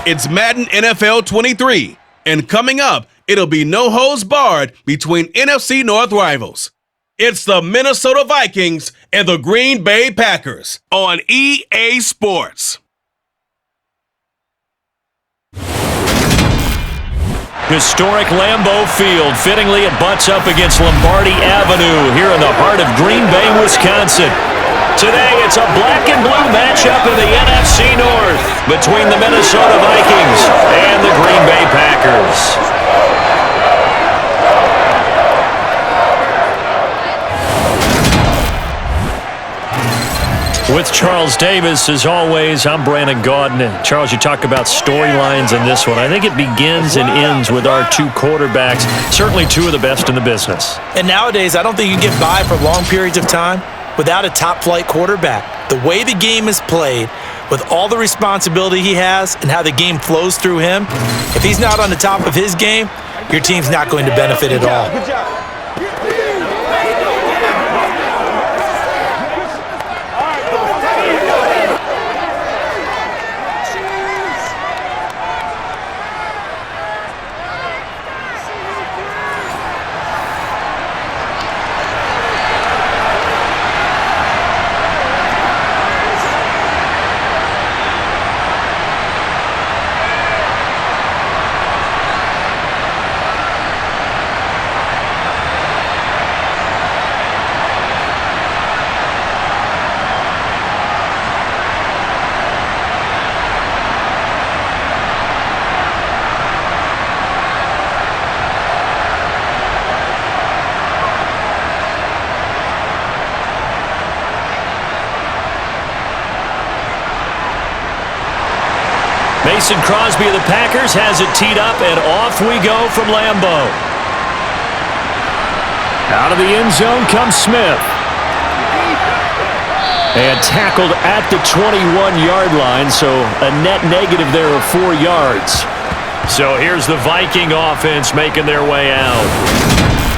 It's Madden NFL 23, and coming up, it'll be no holds barred between NFC North rivals. It's the Minnesota Vikings and the Green Bay Packers on EA Sports. Historic Lambeau Field. Fittingly, it butts up against Lombardi Avenue here in the heart of Green Bay, Wisconsin. Today, it's a black and blue matchup in the NFC North between the Minnesota Vikings and the Green Bay Packers. With Charles Davis, as always, I'm Brandon Gaudin. Charles, you talk about storylines in this one. I think it begins and ends with our two quarterbacks, certainly two of the best in the business. And nowadays, I don't think you can get by for long periods of time without a top-flight quarterback. The way the game is played, with all the responsibility he has and how the game flows through him, if he's not on the top of his game, your team's not going to benefit at all. Good job. Mason Crosby of the Packers has it teed up, and off we go from Lambeau. Out of the end zone comes Smith. And tackled at the 21-yard line, so a net negative there of 4 yards. So here's the Viking offense making their way out.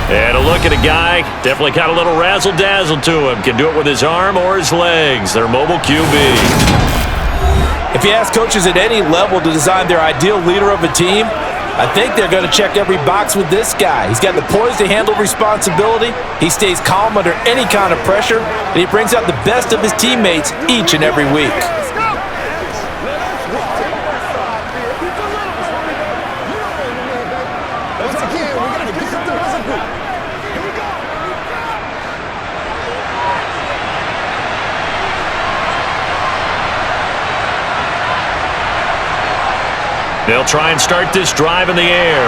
And a look at a guy, definitely got a little razzle-dazzle to him. Can do it with his arm or his legs. Their mobile QB. If you ask coaches at any level to design their ideal leader of a team, I think they're going to check every box with this guy. He's got the poise to handle responsibility. He stays calm under any kind of pressure, and he brings out the best of his teammates each and every week. They'll try and start this drive in the air.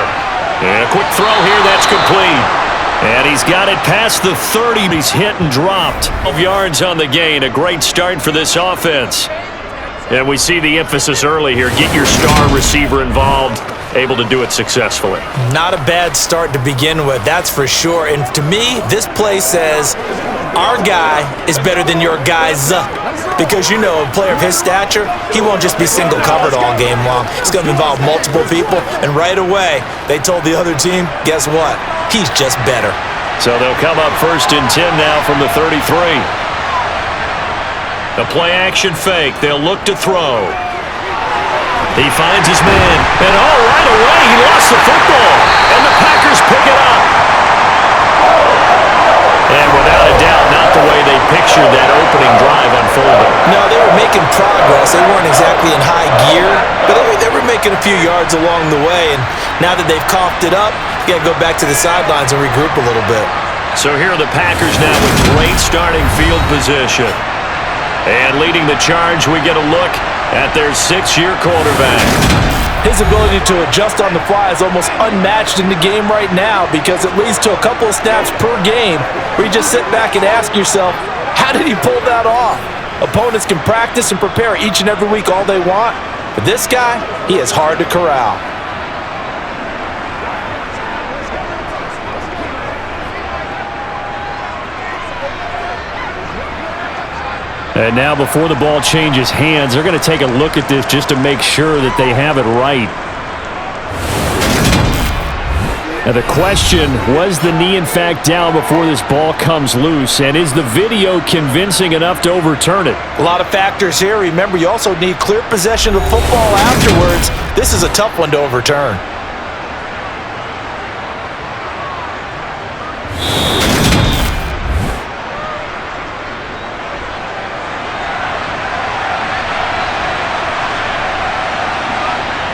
And a quick throw here, that's complete. And he's got it past the 30. He's hit and dropped. 12 yards on the gain. A great start for this offense. And we see the emphasis early here. Get your star receiver involved. Able to do it successfully. Not a bad start to begin with, that's for sure. And to me, this play says our guy is better than your guy's. Because, you know, a player of his stature, he won't just be single-covered all game long. It's going to involve multiple people, and right away, they told the other team, guess what? He's just better. So they'll come up 1st and 10 now from the 33. A play-action fake. They'll look to throw. He finds his man, and right away, he lost the football, and the Packers pick it up. And without a doubt, not the way they pictured that opening drive unfolding. No, they were making progress. They weren't exactly in high gear, but they were making a few yards along the way. And now that they've coughed it up, you got to go back to the sidelines and regroup a little bit. So here are the Packers now with great starting field position. And leading the charge, we get a look at their 6-year quarterback. His ability to adjust on the fly is almost unmatched in the game right now because it leads to a couple of snaps per game where you just sit back and ask yourself, how did he pull that off? Opponents can practice and prepare each and every week all they want, but this guy, he is hard to corral. And now before the ball changes hands, they're going to take a look at this just to make sure that they have it right. Now the question, was the knee in fact down before this ball comes loose, and is the video convincing enough to overturn it? A lot of factors here. Remember, you also need clear possession of the football afterwards. This is a tough one to overturn.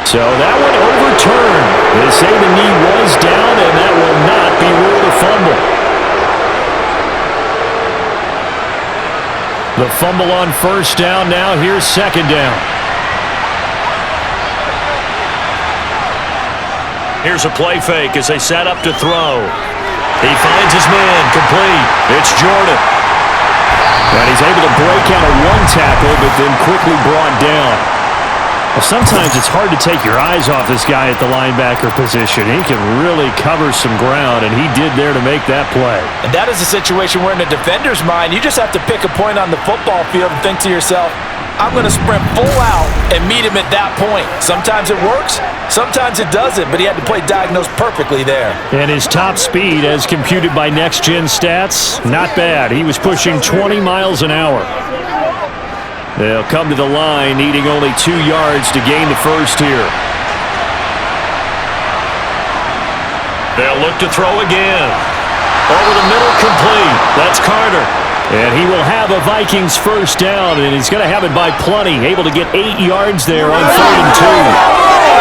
So that one overturned. They say the knee was down, and that will not be ruled a fumble. The fumble on first down now. Here's second down. Here's a play fake as they set up to throw. He finds his man, complete. It's Jordan. And he's able to break out of one tackle, but then quickly brought down. Well, sometimes it's hard to take your eyes off this guy at the linebacker position. He can really cover some ground, and he did there to make that play. And that is a situation where in a defender's mind, you just have to pick a point on the football field and think to yourself, I'm going to sprint full out and meet him at that point. Sometimes it works, sometimes it doesn't, but he had to play diagnosed perfectly there. And his top speed, as computed by Next Gen Stats, not bad. He was pushing 20 miles an hour. They'll come to the line, needing only 2 yards to gain the first here. They'll look to throw again. Over the middle, complete. That's Carter. And he will have a Vikings first down, and he's going to have it by plenty. Able to get 8 yards there on 3rd and 2.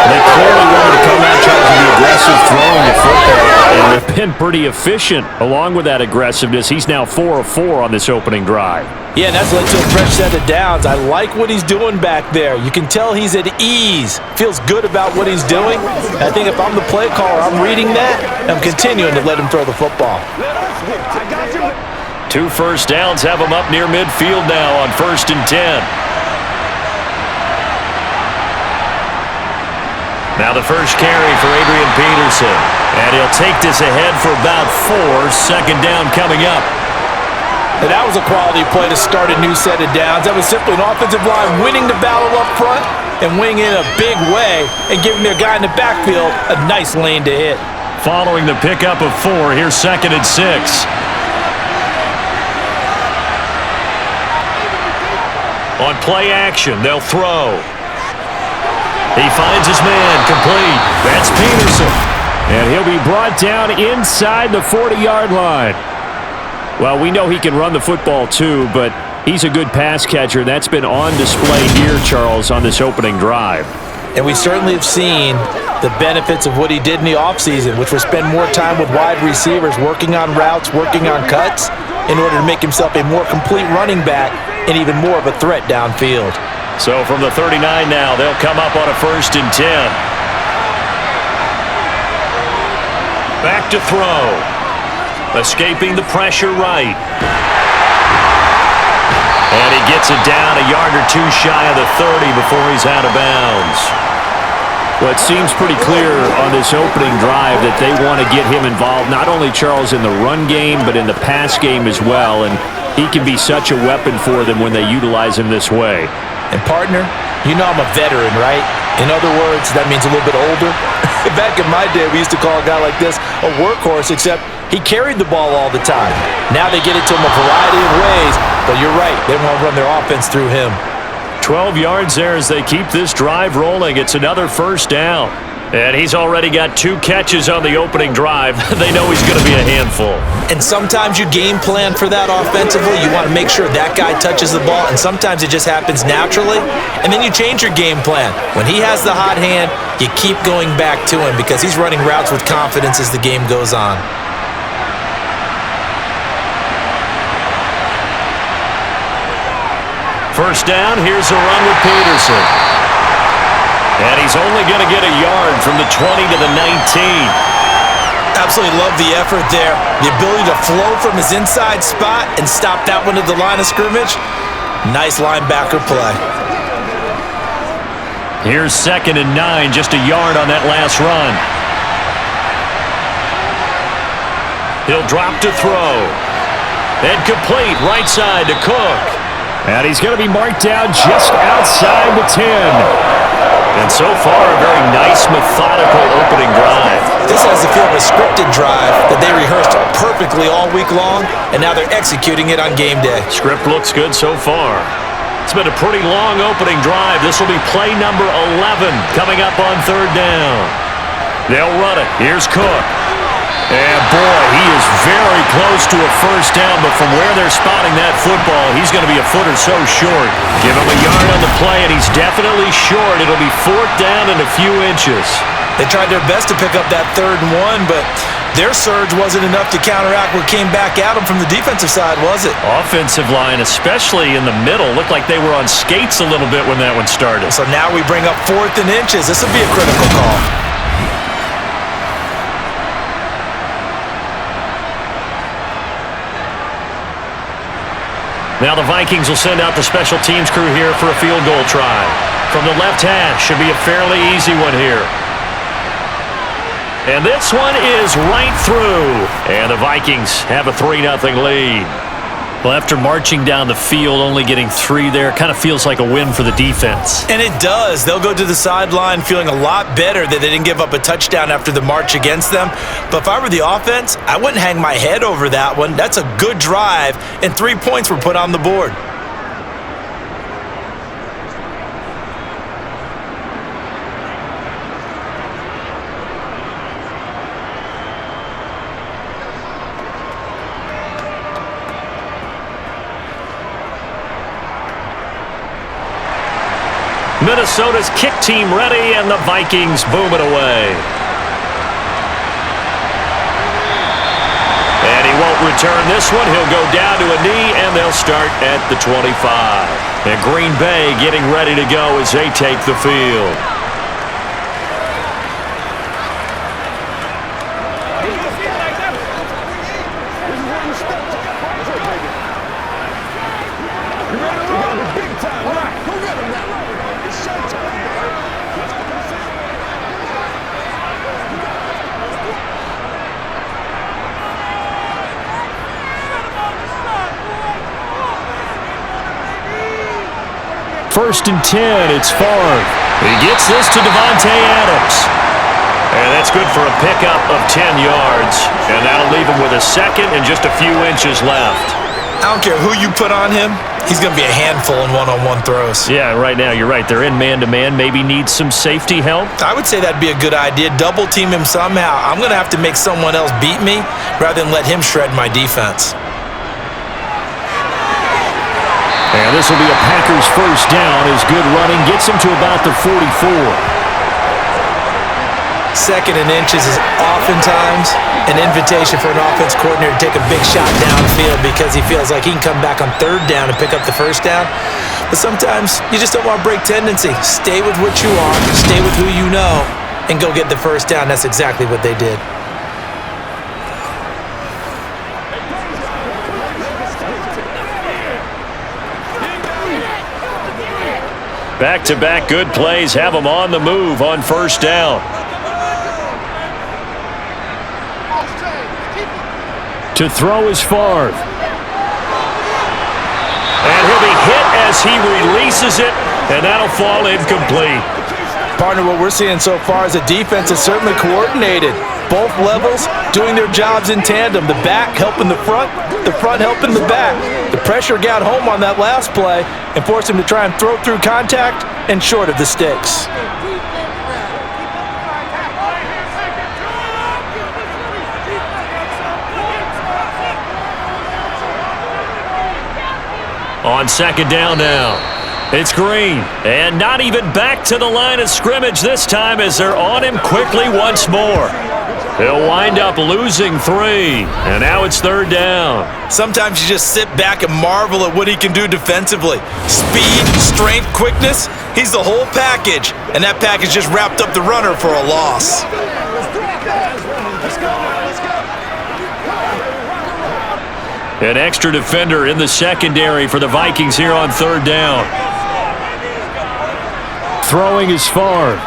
They clearly wanted to come out trying to be aggressive throwing the football. And they've been pretty efficient along with that aggressiveness. He's now 4 of 4 on this opening drive. Yeah, and that's led to a fresh set of downs. I like what he's doing back there. You can tell he's at ease. Feels good about what he's doing. I think if I'm the play caller, I'm reading that, and I'm continuing to let him throw the football. 2 first downs have him up near midfield now on 1st and 10. Now the first carry for Adrian Peterson. And he'll take this ahead for about 4. Second down coming up. And that was a quality play to start a new set of downs. That was simply an offensive line winning the battle up front and winning in a big way and giving their guy in the backfield a nice lane to hit. Following the pickup of 4, here's 2nd and 6. On play action, they'll throw. He finds his man, complete. That's Peterson. And he'll be brought down inside the 40-yard line. Well, we know he can run the football too, but he's a good pass catcher. That's been on display here, Charles, on this opening drive. And we certainly have seen the benefits of what he did in the offseason, which was spend more time with wide receivers, working on routes, working on cuts, in order to make himself a more complete running back and even more of a threat downfield. So from the 39 now, they'll come up on a 1st and 10. Back to throw. Escaping the pressure right. And he gets it down a yard or 2 shy of the 30 before he's out of bounds. Well, it seems pretty clear on this opening drive that they want to get him involved, not only, Charles, in the run game, but in the pass game as well. And he can be such a weapon for them when they utilize him this way. And partner, you know I'm a veteran, right? In other words, that means a little bit older. Back in my day, we used to call a guy like this a workhorse, except he carried the ball all the time. Now they get it to him a variety of ways, but you're right, they want to run their offense through him. 12 yards there as they keep this drive rolling. It's another first down. And he's already got 2 catches on the opening drive. They know he's going to be a handful. And sometimes you game plan for that offensively. You want to make sure that guy touches the ball, and sometimes it just happens naturally. And then you change your game plan. When he has the hot hand, you keep going back to him because he's running routes with confidence as the game goes on. First down, here's a run with Peterson. And he's only going to get a yard from the 20 to the 19. Absolutely love the effort there. The ability to flow from his inside spot and stop that one at the line of scrimmage. Nice linebacker play. Here's 2nd and 9, just a yard on that last run. He'll drop to throw. And complete, right side to Cook. And he's going to be marked down just outside the 10. And so far, a very nice, methodical opening drive. This has the feel of a scripted drive that they rehearsed perfectly all week long, and now they're executing it on game day. Script looks good so far. It's been a pretty long opening drive. This will be play number 11 coming up on third down. They'll run it. Here's Cook. And boy, he is very close to a first down, but from where they're spotting that football, he's going to be a foot or so short. Give him a yard on the play, and he's definitely short. It'll be fourth down and a few inches. They tried their best to pick up that 3rd and 1, but their surge wasn't enough to counteract what came back at them from the defensive side, was it? Offensive line, especially in the middle, looked like they were on skates a little bit when that one started. So now we bring up 4th and inches. This will be a critical call. Now the Vikings will send out the special teams crew here for a field goal try. From the left hash, should be a fairly easy one here. And this one is right through. And the Vikings have a 3-0 lead. Well, after marching down the field, only getting 3 there, kind of feels like a win for the defense. And it does. They'll go to the sideline feeling a lot better that they didn't give up a touchdown after the march against them. But if I were the offense, I wouldn't hang my head over that one. That's a good drive, and 3 points were put on the board. Minnesota's kick team ready, and the Vikings boom it away. And he won't return this one. He'll go down to a knee, and they'll start at the 25. And Green Bay getting ready to go as they take the field. First and 10, it's Favre. He gets this to Devontae Adams. And that's good for a pickup of 10 yards. And that'll leave him with a second and just a few inches left. I don't care who you put on him. He's going to be a handful in one-on-one throws. Yeah, right now, you're right. They're in man-to-man. Maybe needs some safety help. I would say that'd be a good idea. Double team him somehow. I'm going to have to make someone else beat me rather than let him shred my defense. And this will be a Packers first down as good running gets him to about the 44. 2nd and inches is oftentimes an invitation for an offense coordinator to take a big shot downfield because he feels like he can come back on 3rd down and pick up the first down. But sometimes you just don't want to break tendency. Stay with what you are, stay with who you know, and go get the first down. That's exactly what they did. Back-to-back good plays have them on the move on first down. To throw is Favre. And he'll be hit as he releases it, and that'll fall incomplete. Partner, what we're seeing so far is the defense is certainly coordinated. Both levels doing their jobs in tandem. The back helping the front helping the back. The pressure got home on that last play and forced him to try and throw through contact and short of the sticks. On second down now, it's Green. And not even back to the line of scrimmage this time as they're on him quickly once more. He'll wind up losing 3, and now it's third down. Sometimes you just sit back and marvel at what he can do defensively. Speed, strength, quickness, he's the whole package. And that package just wrapped up the runner for a loss. An extra defender in the secondary for the Vikings here on third down. Throwing is Favre.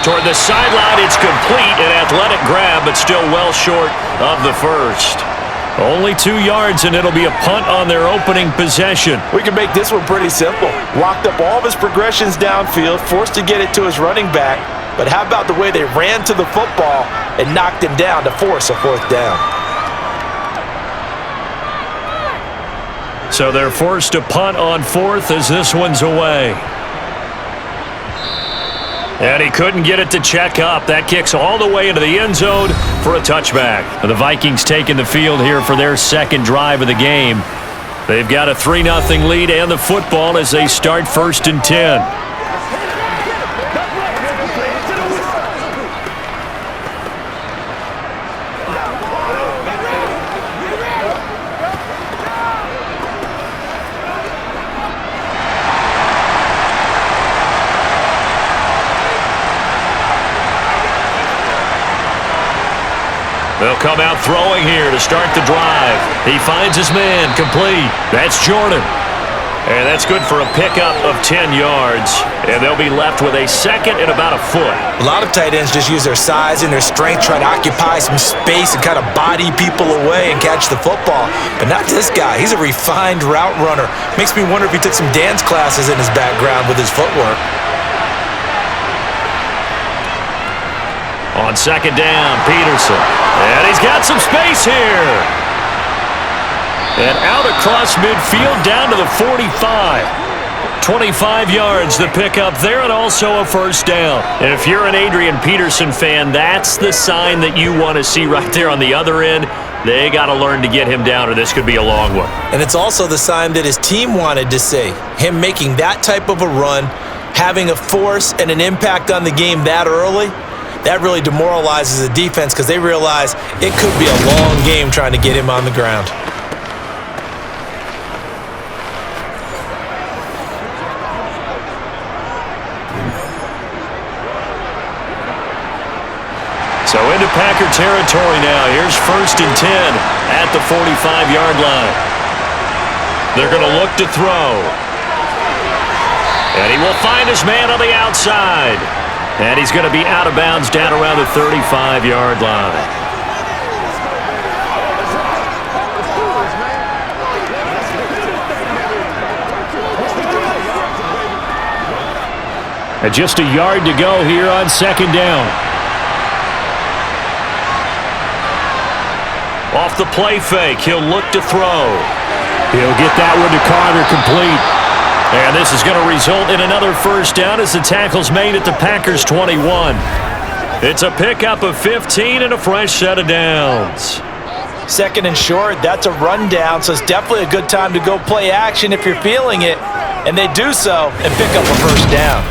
Toward the sideline, it's complete. An athletic grab, but still well short of the first. Only 2 yards, and it'll be a punt on their opening possession. We can make this one pretty simple. Walked up all of his progressions downfield, forced to get it to his running back. But how about the way they ran to the football and knocked him down to force a 4th down? So they're forced to punt on 4th as this one's away. And he couldn't get it to check up. That kicks all the way into the end zone for a touchback. The Vikings taking the field here for their second drive of the game. They've got a 3-0 lead and the football as they start 1st and 10. They'll come out throwing here to start the drive. He finds his man, complete. That's Jordan. And that's good for a pickup of 10 yards. And they'll be left with a 2nd and about a foot. A lot of tight ends just use their size and their strength, try to occupy some space and kind of body people away and catch the football. But not this guy. He's a refined route runner. Makes me wonder if he took some dance classes in his background with his footwork. On 2nd down, Peterson. And he's got some space here. And out across midfield down to the 45. 25 yards the pickup there, and also a 1st down. And if you're an Adrian Peterson fan, that's the sign that you want to see right there on the other end. They got to learn to get him down, or this could be a long one. And it's also the sign that his team wanted to see. Him making that type of a run, having a force and an impact on the game that early, that really demoralizes the defense because they realize it could be a long game trying to get him on the ground. So into Packer territory now. Here's 1st and 10 at the 45-yard line. They're going to look to throw. And he will find his man on the outside. And he's going to be out of bounds down around the 35-yard line. And just a yard to go here on 2nd down. Off the play fake, he'll look to throw. He'll get that one to Carter, complete. And this is going to result in another 1st down as the tackle's made at the Packers' 21. It's a pickup of 15 and a fresh set of downs. 2nd and short, that's a rundown, so it's definitely a good time to go play action if you're feeling it. And they do so and pick up a 1st down.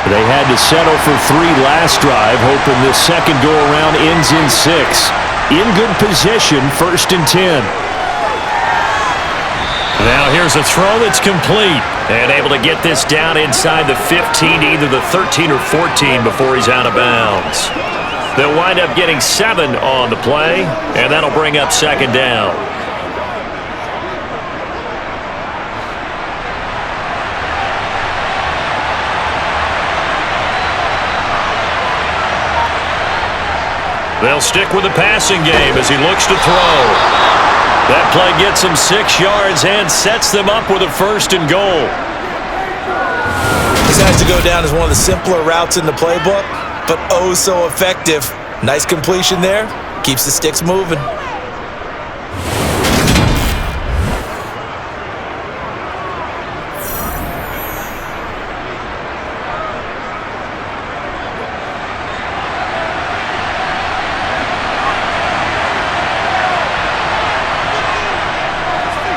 They had to settle for 3 last drive, hoping this second go-around ends in 6. In good position, 1st and 10. Now here's a throw that's complete. And able to get this down inside the 15, either the 13 or 14 before he's out of bounds. They'll wind up getting 7 on the play, and that'll bring up 2nd down. They'll stick with the passing game as he looks to throw. That play gets him 6 yards and sets them up with a 1st and goal. This has to go down as one of the simpler routes in the playbook, but oh so effective. Nice completion there. Keeps the sticks moving.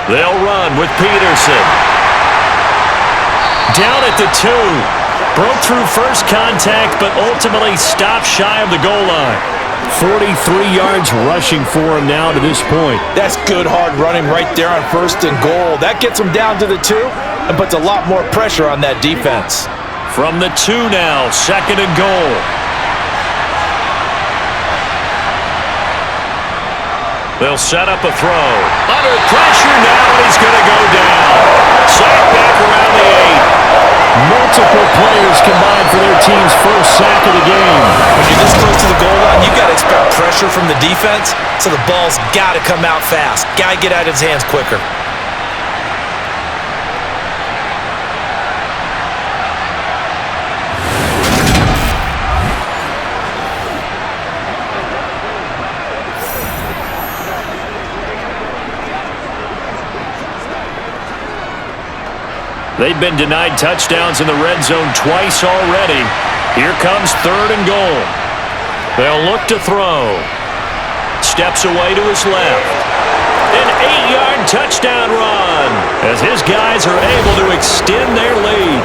They'll run with Peterson. Down at the 2. Broke through first contact, but ultimately stopped shy of the goal line. 43 yards rushing for him now to this point. That's good hard running right there on 1st and goal. That gets him down to the 2 and puts a lot more pressure on that defense. From the 2 now, 2nd and goal. They'll set up a throw. Under pressure now, and he's going to go down. Sacked back around the 8. Multiple players combined for their team's first sack of the game. When you're this close to the goal line, you got to expect pressure from the defense, so the ball's got to come out fast. Got to get out of his hands quicker. They've been denied touchdowns in the red zone twice already. Here comes 3rd and goal. They'll look to throw. Steps away to his left. An 8-yard touchdown run as his guys are able to extend their lead.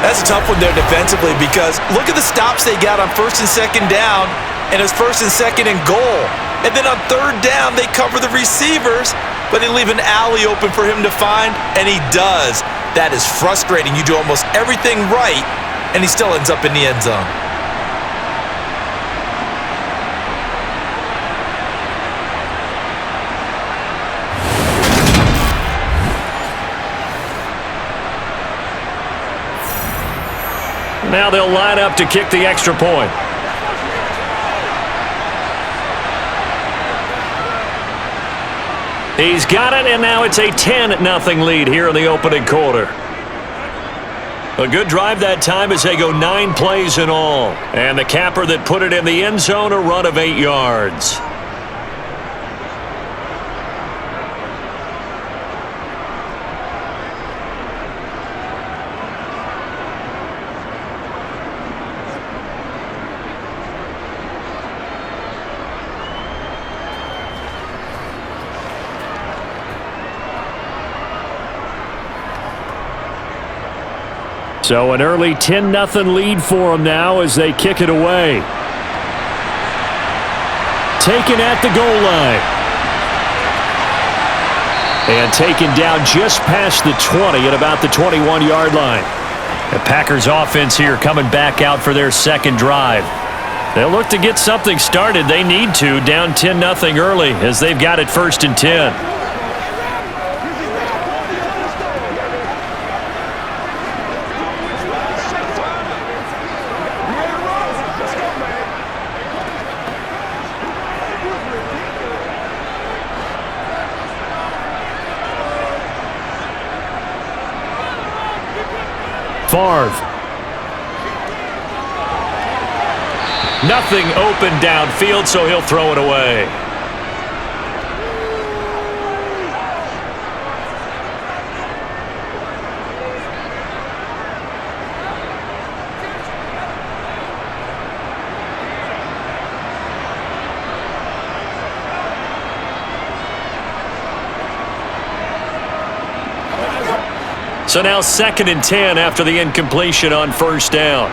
That's a tough one there defensively because look at the stops they got on 1st and 2nd down and his 1st and 2nd and goal. And then on 3rd down, they cover the receivers, but they leave an alley open for him to find, and he does. That is frustrating. You do almost everything right, and he still ends up in the end zone. Now they'll line up to kick the extra point. He's got it, and now it's a 10-0 lead here in the opening quarter. A good drive that time as they go 9 plays in all. And the capper that put it in the end zone, a run of 8 yards. So an early 10-0 lead for them now as they kick it away. Taken at the goal line. And taken down just past the 20 at about the 21-yard line. The Packers offense here coming back out for their second drive. They'll look to get something started. They need to, down 10-0 early as they've got it 1st and 10. Favre. Nothing open downfield, so he'll throw it away. So now 2nd and 10 after the incompletion on 1st down.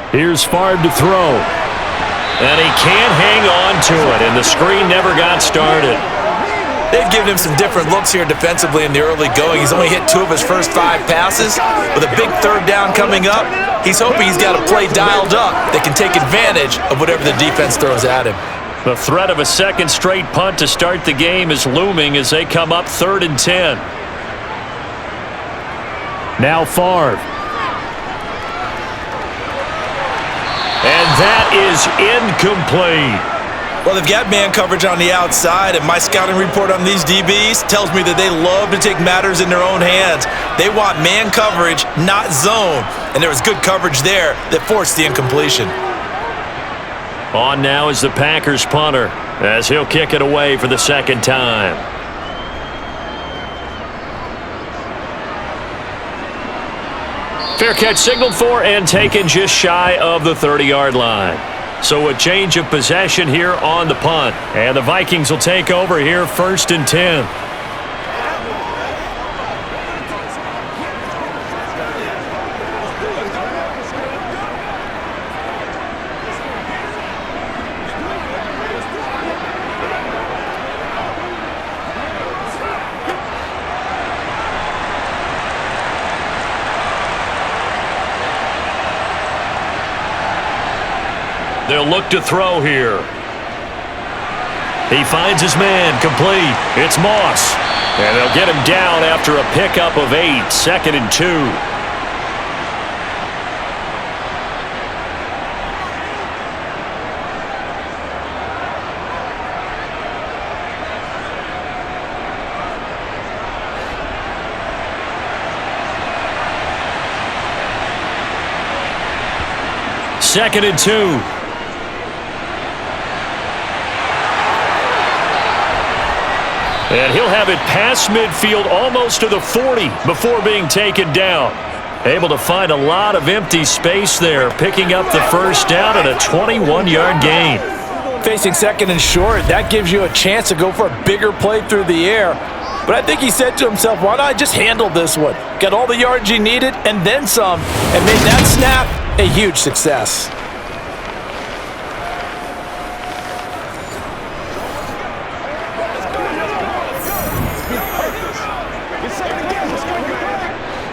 Here's Favre to throw. And he can't hang on to it, and the screen never got started. They've given him some different looks here defensively in the early going. He's only hit 2 of his first 5 passes. With a big 3rd down coming up, he's hoping he's got a play dialed up that can take advantage of whatever the defense throws at him. The threat of a second straight punt to start the game is looming as they come up 3rd and 10. Now Favre. And that is incomplete. Well, they've got man coverage on the outside, and my scouting report on these DBs tells me that they love to take matters in their own hands. They want man coverage, not zone. And there was good coverage there that forced the incompletion. On now is the Packers punter as he'll kick it away for the 2nd time. Fair catch signaled for and taken just shy of the 30-yard line. So a change of possession here on the punt. And the Vikings will take over here 1st and 10. They'll look to throw here. He finds his man, complete. It's Moss. And they'll get him down after a pickup of 8, 2nd and 2. Second and 2. And he'll have it past midfield almost to the 40 before being taken down. Able to find a lot of empty space there, picking up the first down and a 21-yard gain. Facing 2nd and short, that gives you a chance to go for a bigger play through the air. But I think he said to himself, why not just handle this one? Got all the yards he needed and then some, and made that snap a huge success.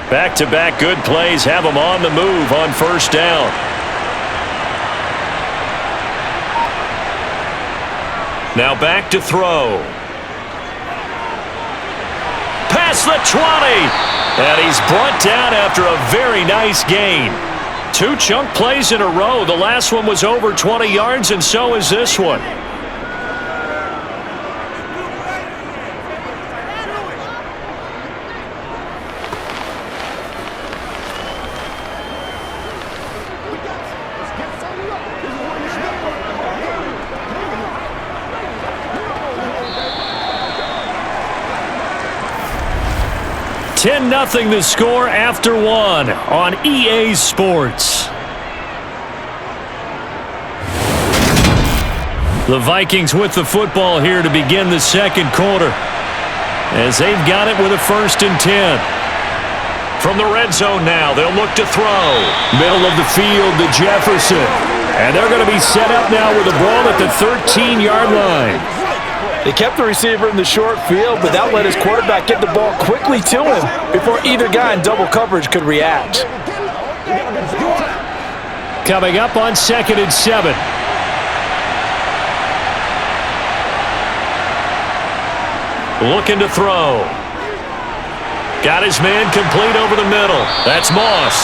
Back-to-back good plays have him on the move on first down. Now back to throw. Past the 20. And he's brought down after a very nice gain. 2 chunk plays in a row. The last one was over 20 yards, and so is this one. Nothing the score after 1 on EA Sports. The Vikings with the football here to begin the second quarter, as they've got it with a 1st and 10. From the red zone now, they'll look to throw. Middle of the field to Jefferson. And they're going to be set up now with the ball at the 13-yard line. They kept the receiver in the short field, but that let his quarterback get the ball quickly to him before either guy in double coverage could react. Coming up on 2nd and 7. Looking to throw. Got his man complete over the middle. That's Moss.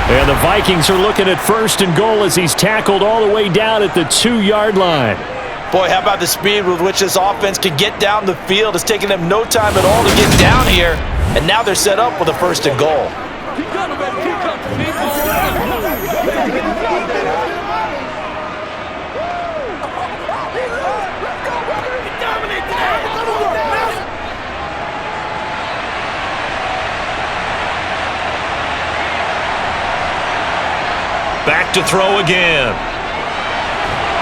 And the Vikings are looking at 1st and goal as he's tackled all the way down at the 2-yard line. Boy, how about the speed with which this offense can get down the field? It's taken them no time at all to get down here, and now they're set up with a 1st and goal. Back to throw again.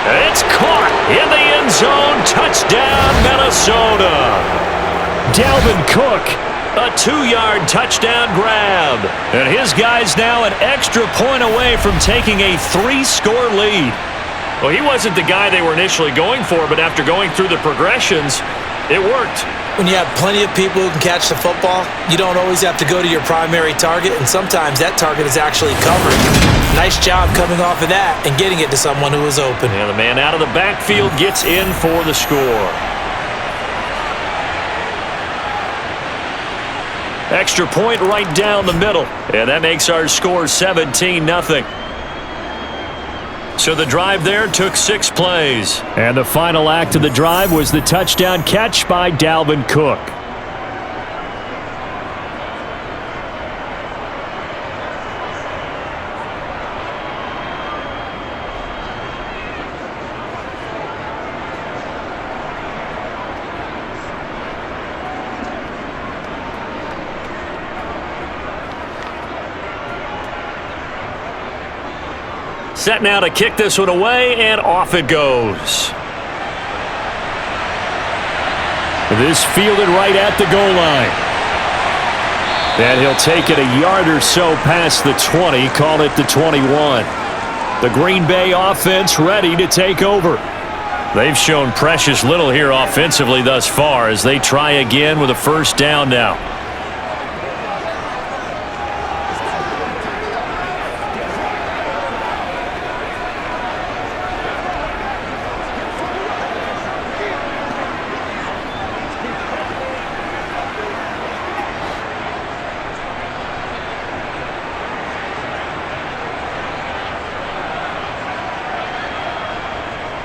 It's caught in the end zone. Touchdown, Minnesota. Dalvin Cook, a 2-yard touchdown grab. And his guy's now an extra point away from taking a 3-score lead. Well, he wasn't the guy they were initially going for, but after going through the progressions, it worked. When you have plenty of people who can catch the football, you don't always have to go to your primary target, and sometimes that target is actually covered. Nice job coming off of that and getting it to someone who was open. And the man out of the backfield gets in for the score. Extra point right down the middle, and that makes our score 17-0. So the drive there took 6 plays. And the final act of the drive was the touchdown catch by Dalvin Cook. Set now to kick this one away, and off it goes. This fielded right at the goal line. And he'll take it a yard or so past the 20, call it the 21. The Green Bay offense ready to take over. They've shown precious little here offensively thus far as they try again with a 1st down now.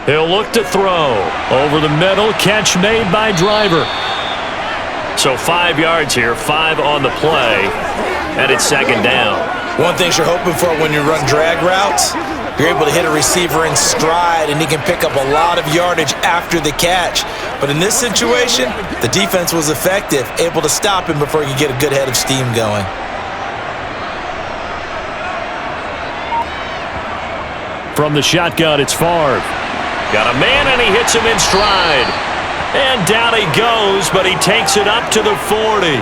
He'll look to throw. Over the middle, catch made by Driver. So 5 yards here, 5 on the play, and it's second down. One thing you're hoping for when you run drag routes, you're able to hit a receiver in stride, and he can pick up a lot of yardage after the catch. But in this situation, the defense was effective, able to stop him before he could get a good head of steam going. From the shotgun, it's Favre. Got a man, and he hits him in stride. And down he goes, but he takes it up to the 40.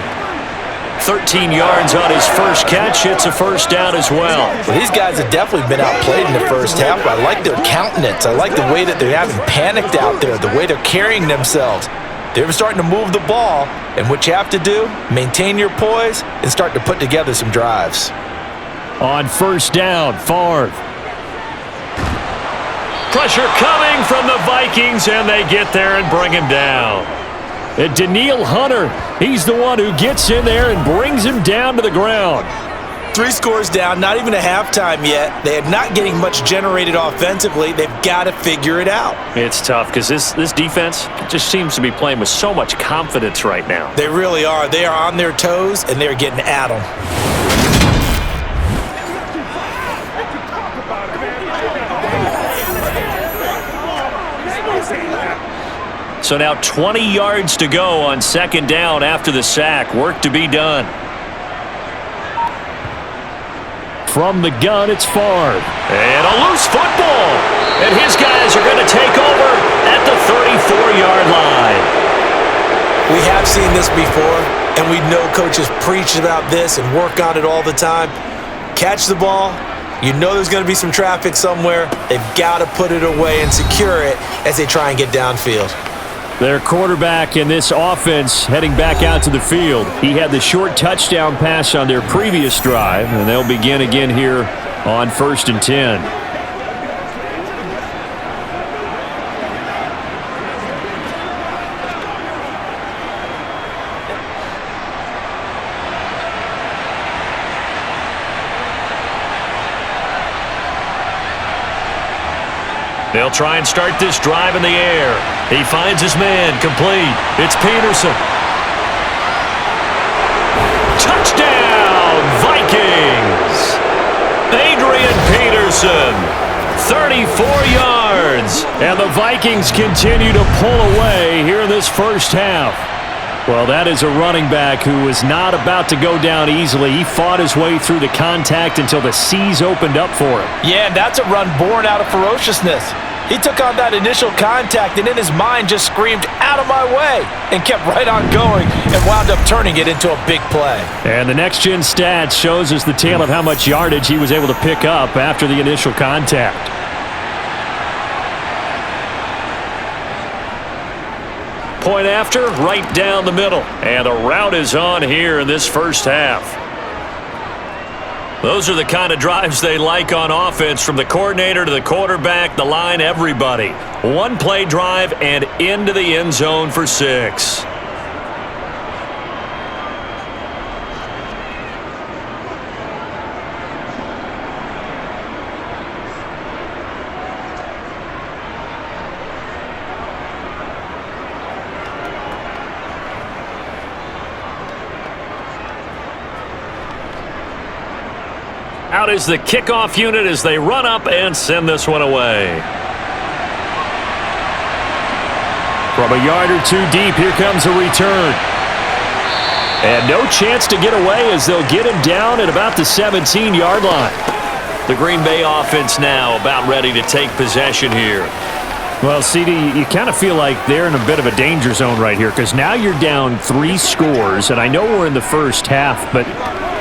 13 yards on his first catch. It's a first down as well. Well, these guys have definitely been outplayed in the first half. I like their countenance. I like the way that they haven't panicked out there, the way they're carrying themselves. They're starting to move the ball, and what you have to do, maintain your poise and start to put together some drives. On first down, Favre. Pressure coming from the Vikings, and they get there and bring him down. And Danielle Hunter, he's the one who gets in there and brings him down to the ground. 3 scores down, not even a halftime yet. They are not getting much generated offensively. They've got to figure it out. It's tough because this defense just seems to be playing with so much confidence right now. They really are. They are on their toes, and they're getting at them. So now 20 yards to go on second down after the sack. Work to be done. From the gun, it's Favre. And a loose football. And his guys are going to take over at the 34-yard line. We have seen this before, and we know coaches preach about this and work on it all the time. Catch the ball. You know there's going to be some traffic somewhere. They've got to put it away and secure it as they try and get downfield. Their quarterback in this offense heading back out to the field. He had the short touchdown pass on their previous drive, and they'll begin again here on 1st and 10. They'll try and start this drive in the air. He finds his man, complete. It's Peterson. Touchdown, Vikings! Adrian Peterson, 34 yards. And the Vikings continue to pull away here in this first half. Well, that is a running back who was not about to go down easily. He fought his way through the contact until the seas opened up for him. Yeah, and that's a run born out of ferociousness. He took on that initial contact and in his mind just screamed, "Out of my way," and kept right on going and wound up turning it into a big play. And the next-gen stats shows us the tale of how much yardage he was able to pick up after the initial contact. Point after, right down the middle. And the route is on here in this first half. Those are the kind of drives they like on offense, from the coordinator to the quarterback, the line, everybody. One play drive and into the end zone for 6. Out is the kickoff unit as they run up and send this one away. From a yard or two deep, here comes a return. And no chance to get away as they'll get him down at about the 17-yard line. The Green Bay offense now about ready to take possession here. Well, CD, you kind of feel like they're in a bit of a danger zone right here because now you're down 3 scores, and I know we're in the first half, but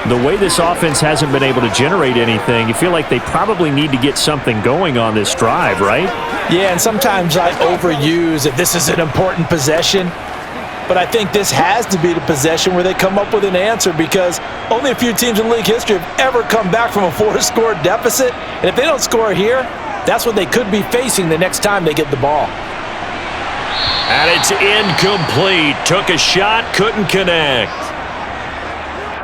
the way this offense hasn't been able to generate anything, you feel like they probably need to get something going on this drive, right? Yeah, and sometimes I overuse if this is an important possession, but I think this has to be the possession where they come up with an answer because only a few teams in league history have ever come back from a 4-score deficit, and if they don't score here, that's what they could be facing the next time they get the ball. And it's incomplete. Took a shot, couldn't connect.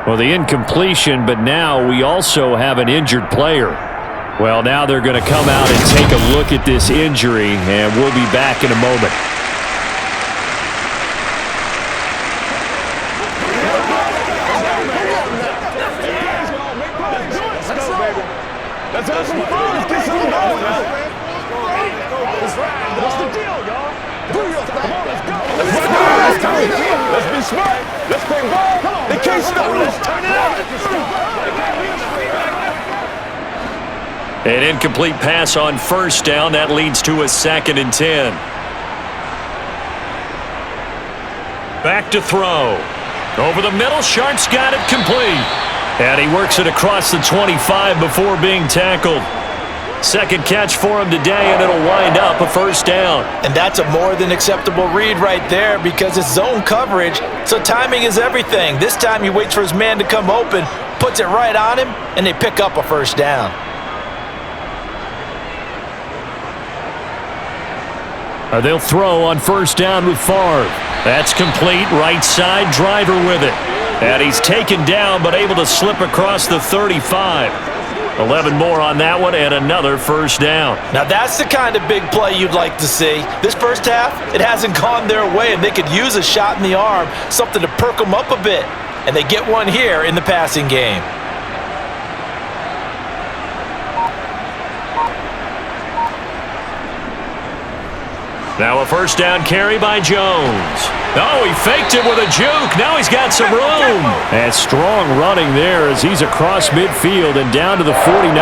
Well, the incompletion, but now we also have an injured player. Well, now they're going to come out and take a look at this injury, and we'll be back in a moment. What's the deal, y'all? Do your thing. Come on, let's go. Let's be smart. Let's play ball. They can't stop us. Turn it out. An incomplete pass on first down. That leads to a 2nd and 10. Back to throw. Over the middle. Sharp's got it complete. And he works it across the 25 before being tackled. Second catch for him today, and it'll wind up a first down. And that's a more than acceptable read right there because it's zone coverage, so timing is everything. This time he waits for his man to come open, puts it right on him, and they pick up a first down. They'll throw on first down with Favre. That's complete. Right side, Driver with it. And he's taken down but able to slip across the 35. 11 more on that one and another first down. Now that's the kind of big play you'd like to see. This first half, it hasn't gone their way, and they could use a shot in the arm, something to perk them up a bit. And they get one here in the passing game. Now a first down carry by Jones. Oh, he faked it with a juke. Now he's got some room. And strong running there as he's across midfield and down to the 49.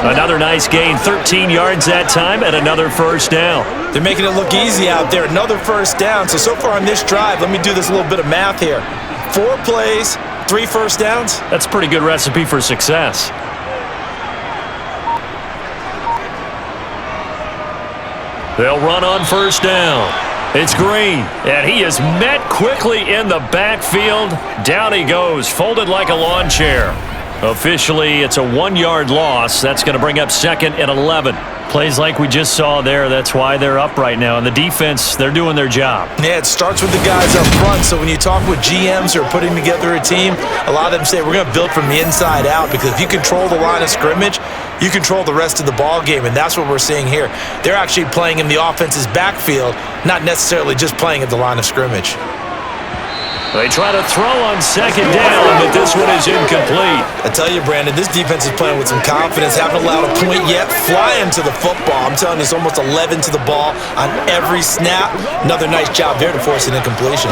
Another nice gain, 13 yards that time, and another first down. They're making it look easy out there. Another first down. So far on this drive, let me do this little bit of math here. 4 plays, 3 first downs. That's a pretty good recipe for success. They'll run on first down. It's Green, and he is met quickly in the backfield. Down he goes, folded like a lawn chair. Officially, it's a 1-yard loss. That's going to bring up 2nd and 11. Plays like we just saw there. That's why they're up right now. And the defense, they're doing their job. Yeah, it starts with the guys up front. So when you talk with GMs who are putting together a team, a lot of them say we're going to build from the inside out, because if you control the line of scrimmage, you control the rest of the ball game, and that's what we're seeing here. They're actually playing in the offense's backfield, not necessarily just playing at the line of scrimmage. They try to throw on second down, but this one is incomplete. I tell you, Brandon, this defense is playing with some confidence. Haven't allowed a point yet. Flying to the football. I'm telling you, it's almost 11 to the ball on every snap. Another nice job there to force an incompletion.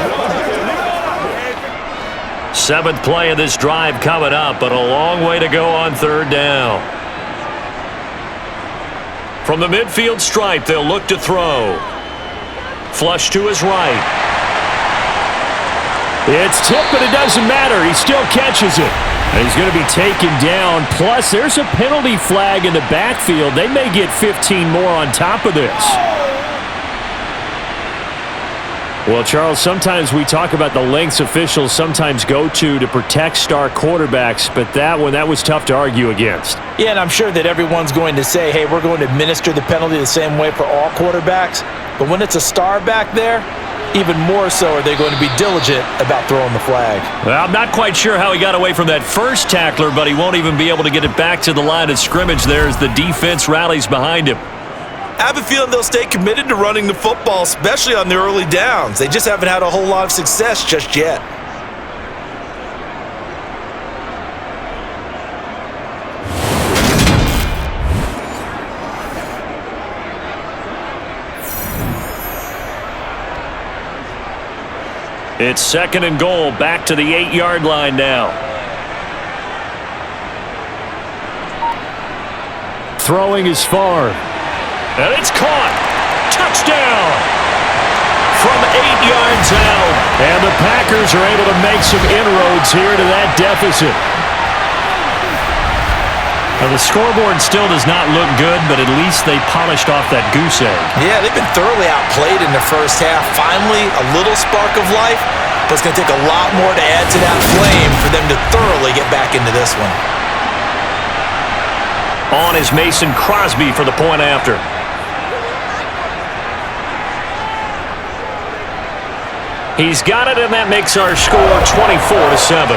7th play of this drive coming up, but a long way to go on third down. From the midfield stripe, they'll look to throw. Flush to his right. It's tipped, but it doesn't matter. He still catches it. And he's going to be taken down. Plus, there's a penalty flag in the backfield. They may get 15 more on top of this. Well, Charles, sometimes we talk about the lengths officials sometimes go to protect star quarterbacks, but that one, that was tough to argue against. Yeah, and I'm sure that everyone's going to say, hey, we're going to administer the penalty the same way for all quarterbacks. But when it's a star back there, even more so are they going to be diligent about throwing the flag. Well, I'm not quite sure how he got away from that first tackler, but he won't even be able to get it back to the line of scrimmage there as the defense rallies behind him. I have a feeling they'll stay committed to running the football, especially on the early downs. They just haven't had a whole lot of success just yet. It's 2nd and goal, back to the 8-yard line now. Throwing is far. And it's caught. Touchdown. From 8 yards out. And the Packers are able to make some inroads here to that deficit. Now, the scoreboard still does not look good, but at least they polished off that goose egg. Yeah, they've been thoroughly outplayed in the first half. Finally, a little spark of life, but it's going to take a lot more to add to that flame for them to thoroughly get back into this one. On is Mason Crosby for the point after. He's got it, and that makes our score 24-7.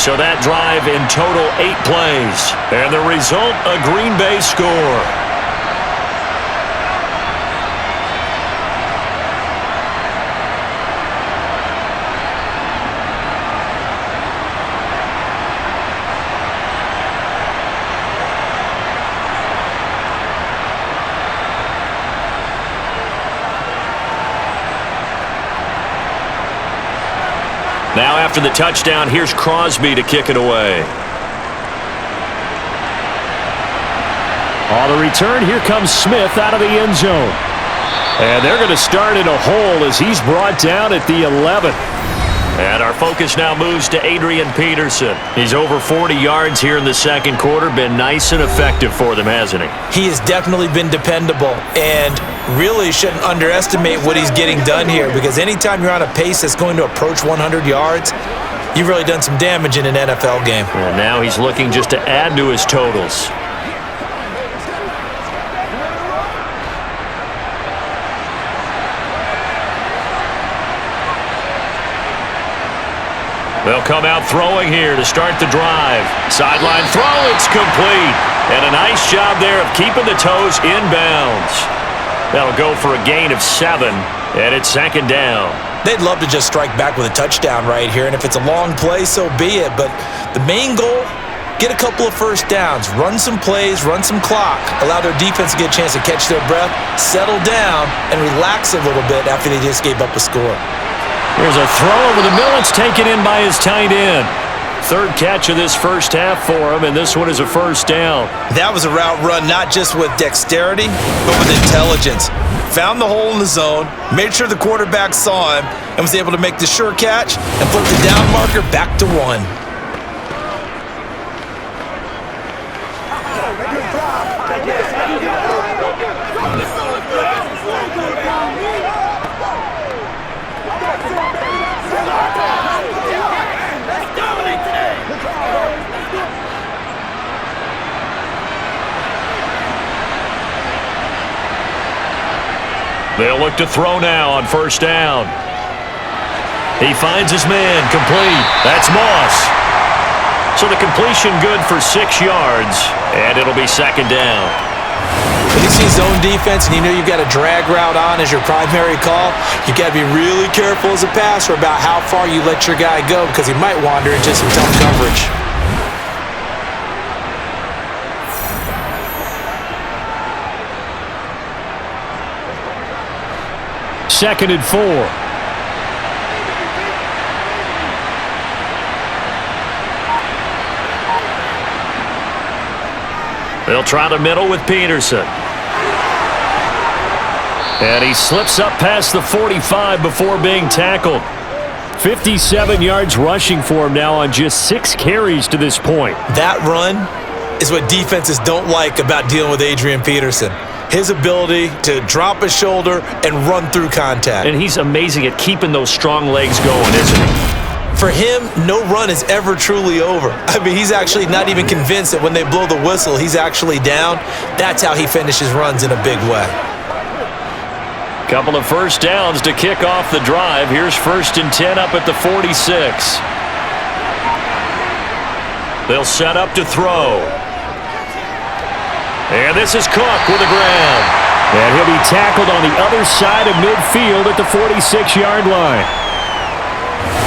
So that drive in total 8 plays. And the result, a Green Bay score. Now after the touchdown, here's Crosby to kick it away. On the return, here comes Smith out of the end zone. And they're going to start in a hole as he's brought down at the 11. And our focus now moves to Adrian Peterson. He's over 40 yards here in the second quarter. Been nice and effective for them, hasn't he? He has definitely been dependable, and really shouldn't underestimate what he's getting done here, because anytime you're on a pace that's going to approach 100 yards, you've really done some damage in an NFL game. And now he's looking just to add to his totals. They'll come out throwing here to start the drive. Sideline throw, it's complete. And a nice job there of keeping the toes inbounds. That'll go for a gain of 7, and it's second down. They'd love to just strike back with a touchdown right here, and if it's a long play, so be it. But the main goal, get a couple of first downs, run some plays, run some clock, allow their defense to get a chance to catch their breath, settle down, and relax a little bit after they just gave up a score. There's a throw over the middle. It's taken in by his tight end. Third catch of this first half for him, and this one is a first down. That was a route run not just with dexterity, but with intelligence. Found the hole in the zone, made sure the quarterback saw him, and was able to make the sure catch and flip the down marker back to 1. They'll look to throw now on first down. He finds his man, complete. That's Moss. So the completion good for 6 yards, and it'll be second down. When you see zone defense and you know you've got a drag route on as your primary call, you got to be really careful as a passer about how far you let your guy go, because he might wander into some tough coverage. Second and 4. They'll try the middle with Peterson. And he slips up past the 45 before being tackled. 57 yards rushing for him now on just 6 carries to this point. That run is what defenses don't like about dealing with Adrian Peterson. His ability to drop his shoulder and run through contact. And he's amazing at keeping those strong legs going, isn't he? For him, no run is ever truly over. I mean, he's actually not even convinced that when they blow the whistle, he's actually down. That's how he finishes runs in a big way. Couple of first downs to kick off the drive. Here's 1st and 10 up at the 46. They'll set up to throw. And this is Cook with the grab. And he'll be tackled on the other side of midfield at the 46-yard line.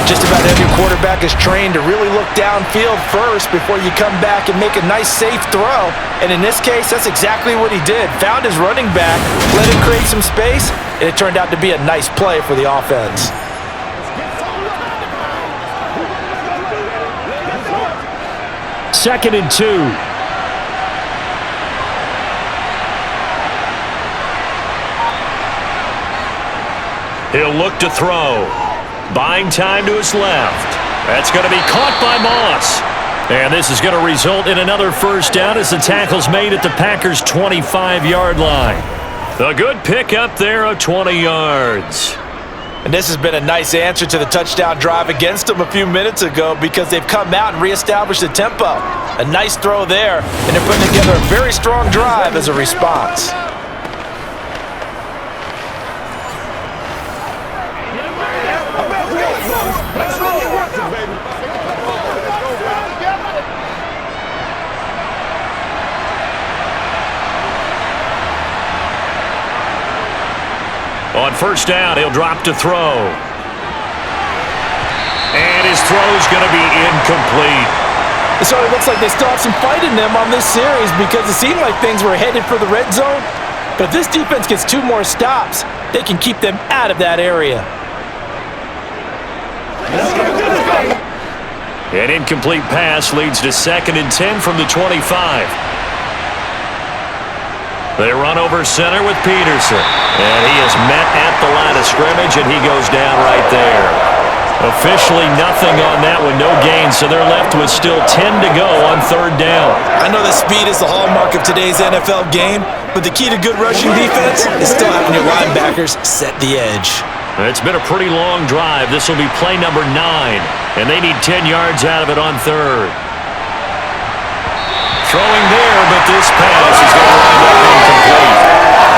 Just about every quarterback is trained to really look downfield first before you come back and make a nice, safe throw. And in this case, that's exactly what he did. Found his running back, let him create some space, and it turned out to be a nice play for the offense. Second and 2. He'll look to throw. Buying time to his left. That's going to be caught by Moss. And this is going to result in another first down as the tackle's made at the Packers' 25-yard line. A good pickup there of 20 yards. And this has been a nice answer to the touchdown drive against them a few minutes ago, because they've come out and reestablished the tempo. A nice throw there, and they're putting together a very strong drive as a response. On first down, he'll drop to throw. And his throw's going to be incomplete. It sort of looks like they still have some fight in them on this series because it seemed like things were headed for the red zone. But if this defense gets 2 more stops, they can keep them out of that area. An incomplete pass leads to 2nd and 10 from the 25. They run over center with Peterson. And he is met at the line of scrimmage, and he goes down right there. Officially nothing on that one, no gain, so they're left with still 10 to go on 3rd down. I know that speed is the hallmark of today's NFL game, but the key to good rushing defense is still having your linebackers set the edge. It's been a pretty long drive. This will be play number 9, and they need 10 yards out of it on 3rd. Throwing there, but this pass is going to wind up incomplete.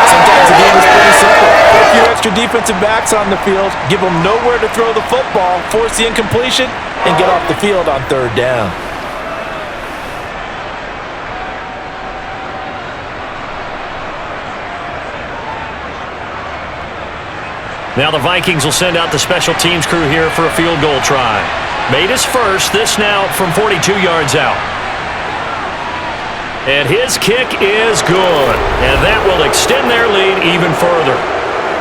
Sometimes the game is pretty simple. Put a few extra defensive backs on the field, give them nowhere to throw the football, force the incompletion, and get off the field on 3rd down. Now the Vikings will send out the special teams crew here for a field goal try. Made his first, this now from 42 yards out. And his kick is good, and that will extend their lead even further.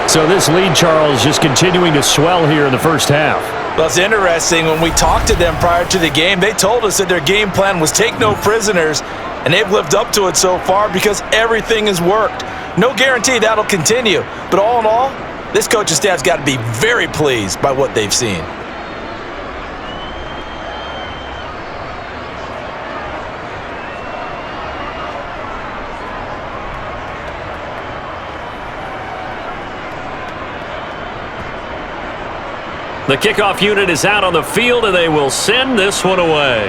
So this lead, Charles, just continuing to swell here in the first half. Well, it's interesting. When we talked to them prior to the game, they told us that their game plan was take no prisoners, and they've lived up to it so far because everything has worked. No guarantee that'll continue, but all in all, this coaching staff's got to be very pleased by what they've seen. The kickoff unit is out on the field, and they will send this one away.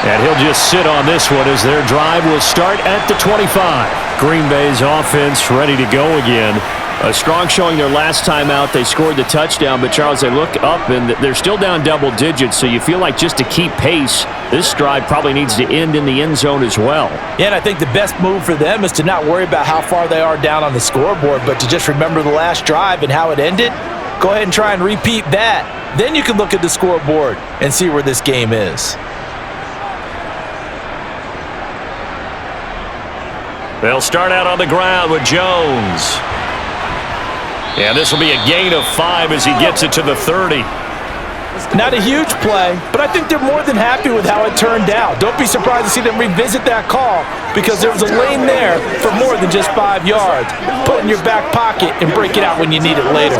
And he'll just sit on this one as their drive will start at the 25. Green Bay's offense ready to go again. A strong showing their last time out. They scored the touchdown, but Charles, they look up and they're still down double digits, so you feel like just to keep pace, this drive probably needs to end in the end zone as well. Yeah, and I think the best move for them is to not worry about how far they are down on the scoreboard, but to just remember the last drive and how it ended. Go ahead and try and repeat that. Then you can look at the scoreboard and see where this game is. They'll start out on the ground with Jones. And this will be a gain of 5 as he gets it to the 30. Not a huge play, but I think they're more than happy with how it turned out. Don't be surprised to see them revisit that call because there was a lane there for more than just 5 yards. Put it in your back pocket and break it out when you need it later.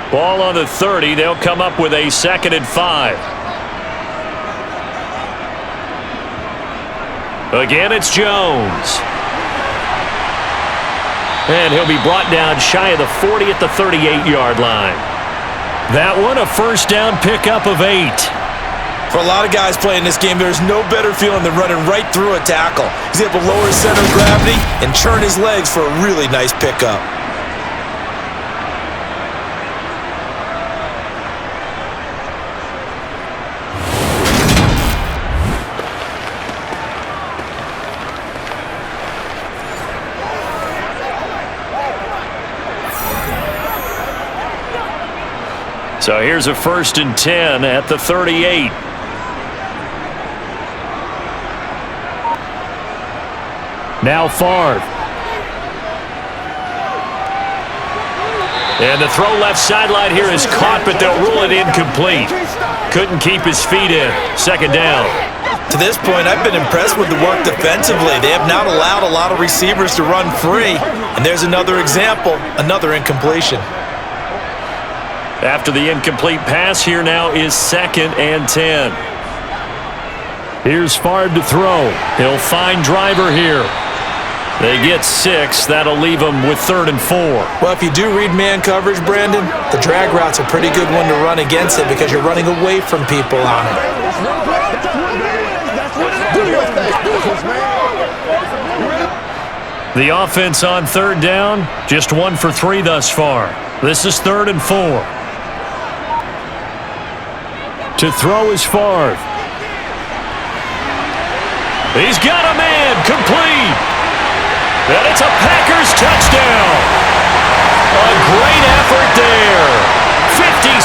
Ball on the 30. They'll come up with a 2nd and 5. Again, it's Jones. And he'll be brought down shy of the 40 at the 38-yard line. That one, a first down pickup of 8. For a lot of guys playing this game, there's no better feeling than running right through a tackle. He's able to lower his center of gravity and churn his legs for a really nice pickup. So here's a 1st and 10 at the 38. Now Favre. And the throw left sideline here is caught, but they'll rule it incomplete. Couldn't keep his feet in. 2nd down. To this point, I've been impressed with the work defensively. They have not allowed a lot of receivers to run free. And there's another example, another incompletion. After the incomplete pass, here now is 2nd and 10. Here's Favre to throw. He'll find Driver here. They get 6. That'll leave them with 3rd and 4. Well, if you do read man coverage, Brandon, the drag route's a pretty good one to run against it because you're running away from people on it. The offense on 3rd down, just 1 for 3 thus far. This is 3rd and 4. To throw is Favre. He's got a man, complete. And it's a Packers touchdown. A great effort there. 56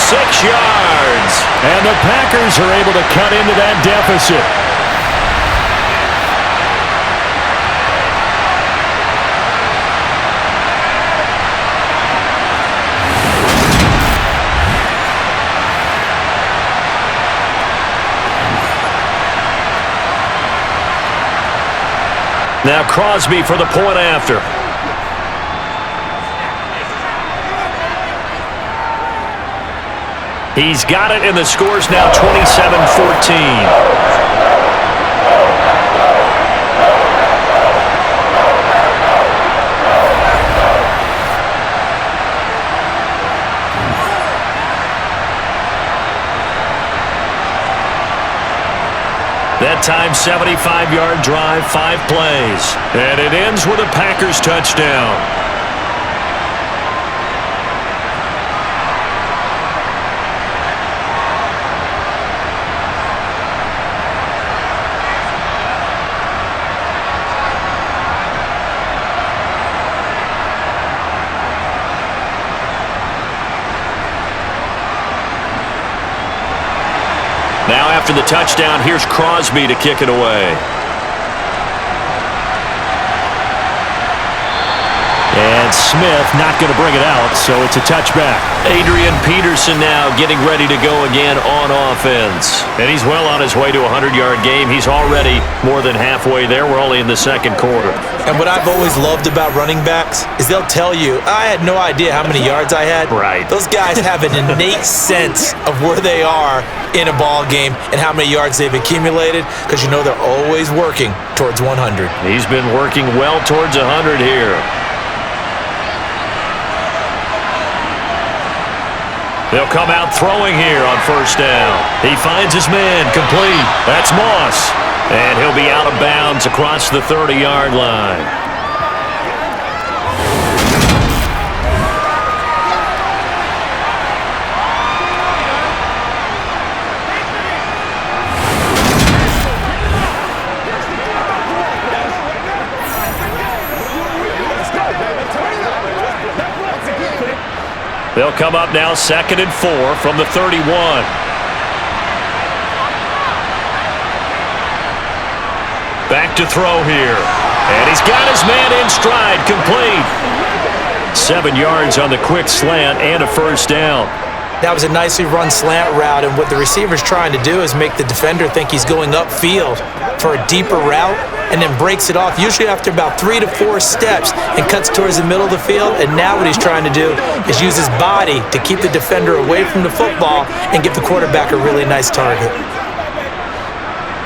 yards. And the Packers are able to cut into that deficit. Now Crosby for the point after. He's got it, and the score's now 27-14. That time, 75-yard drive, 5 plays. And it ends with a Packers touchdown. Now after the touchdown, here's Crosby to kick it away. And Smith not going to bring it out, so it's a touchback. Adrian Peterson now getting ready to go again on offense. And he's well on his way to a 100-yard game. He's already more than halfway there. We're only in the second quarter. And what I've always loved about running backs is they'll tell you, I had no idea how many yards I had. Right. Those guys have an innate sense of where they are in a ball game and how many yards they've accumulated, because you know they're always working towards 100. He's been working well towards 100 here. They'll come out throwing here on first down. He finds his man, complete. That's Moss. And he'll be out of bounds across the 30-yard line. They'll come up now 2nd and 4 from the 31. Back to throw here. And he's got his man in stride, complete. 7 yards on the quick slant and a first down. That was a nicely run slant route, and what the receiver's trying to do is make the defender think he's going upfield for a deeper route, and then breaks it off, usually after about 3 to 4 steps, and cuts towards the middle of the field. And now what he's trying to do is use his body to keep the defender away from the football and give the quarterback a really nice target.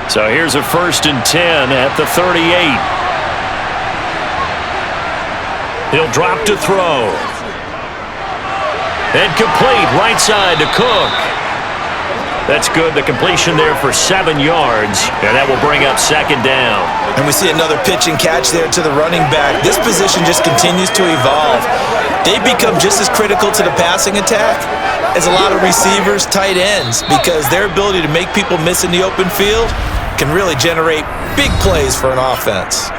So here's a 1st and 10 at the 38. He'll drop to throw. And complete, right side to Cook. That's good. The completion there for 7 yards, and that will bring up 2nd down. And we see another pitch and catch there to the running back. This position just continues to evolve. They become just as critical to the passing attack as a lot of receivers, tight ends, because their ability to make people miss in the open field can really generate big plays for an offense.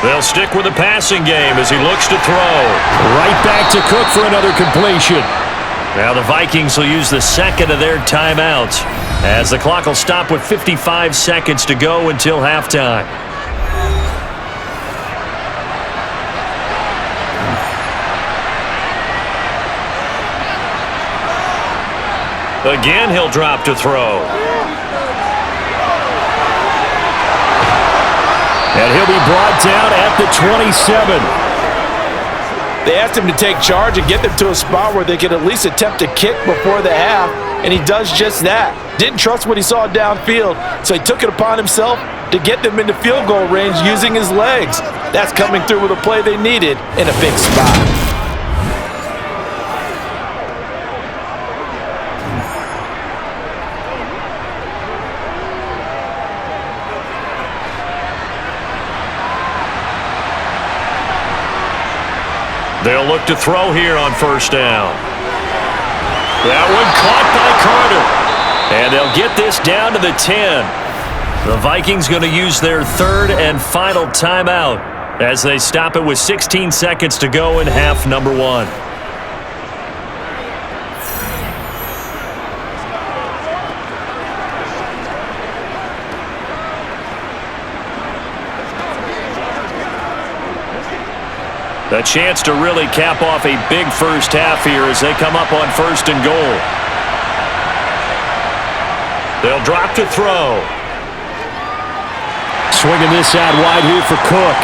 They'll stick with the passing game as he looks to throw. Right back to Cook for another completion. Now the Vikings will use the 2nd of their timeouts, as the clock will stop with 55 seconds to go until halftime. Again, he'll drop to throw. And he'll be brought down at the 27. They asked him to take charge and get them to a spot where they could at least attempt a kick before the half, and he does just that. Didn't trust what he saw downfield, so he took it upon himself to get them into field goal range using his legs. That's coming through with a play they needed in a big spot. They'll look to throw here on first down. That one caught by Carter. And they'll get this down to the 10. The Vikings going to use their third and final timeout as they stop it with 16 seconds to go in half number 1. A chance to really cap off a big first half here as they come up on first and goal. They'll drop to throw. Swinging this out wide here for Cook.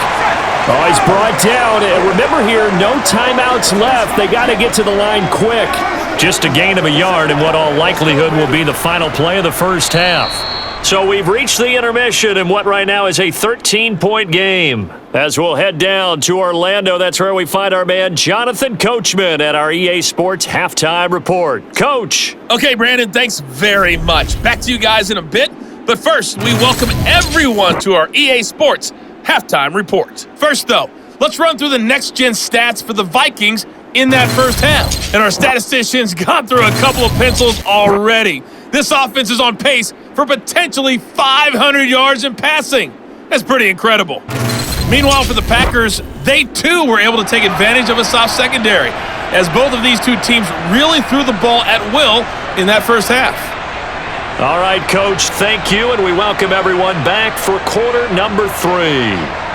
Oh, he's brought down. And remember here, no timeouts left. They got to get to the line quick. Just a gain of a yard in what all likelihood will be the final play of the first half. So we've reached the intermission in what right now is a 13-point game. As we'll head down to Orlando, that's where we find our man Jonathan Coachman at our EA Sports Halftime Report. Coach. Okay, Brandon, thanks very much. Back to you guys in a bit. But first, we welcome everyone to our EA Sports Halftime Report. First, though, let's run through the next-gen stats for the Vikings in that first half. And our statistician's gone through a couple of pencils already. This offense is on pace for potentially 500 yards in passing. That's pretty incredible. Meanwhile, for the Packers, they too were able to take advantage of a soft secondary, as both of these two teams really threw the ball at will in that first half. All right, Coach, thank you, and we welcome everyone back for quarter number 3.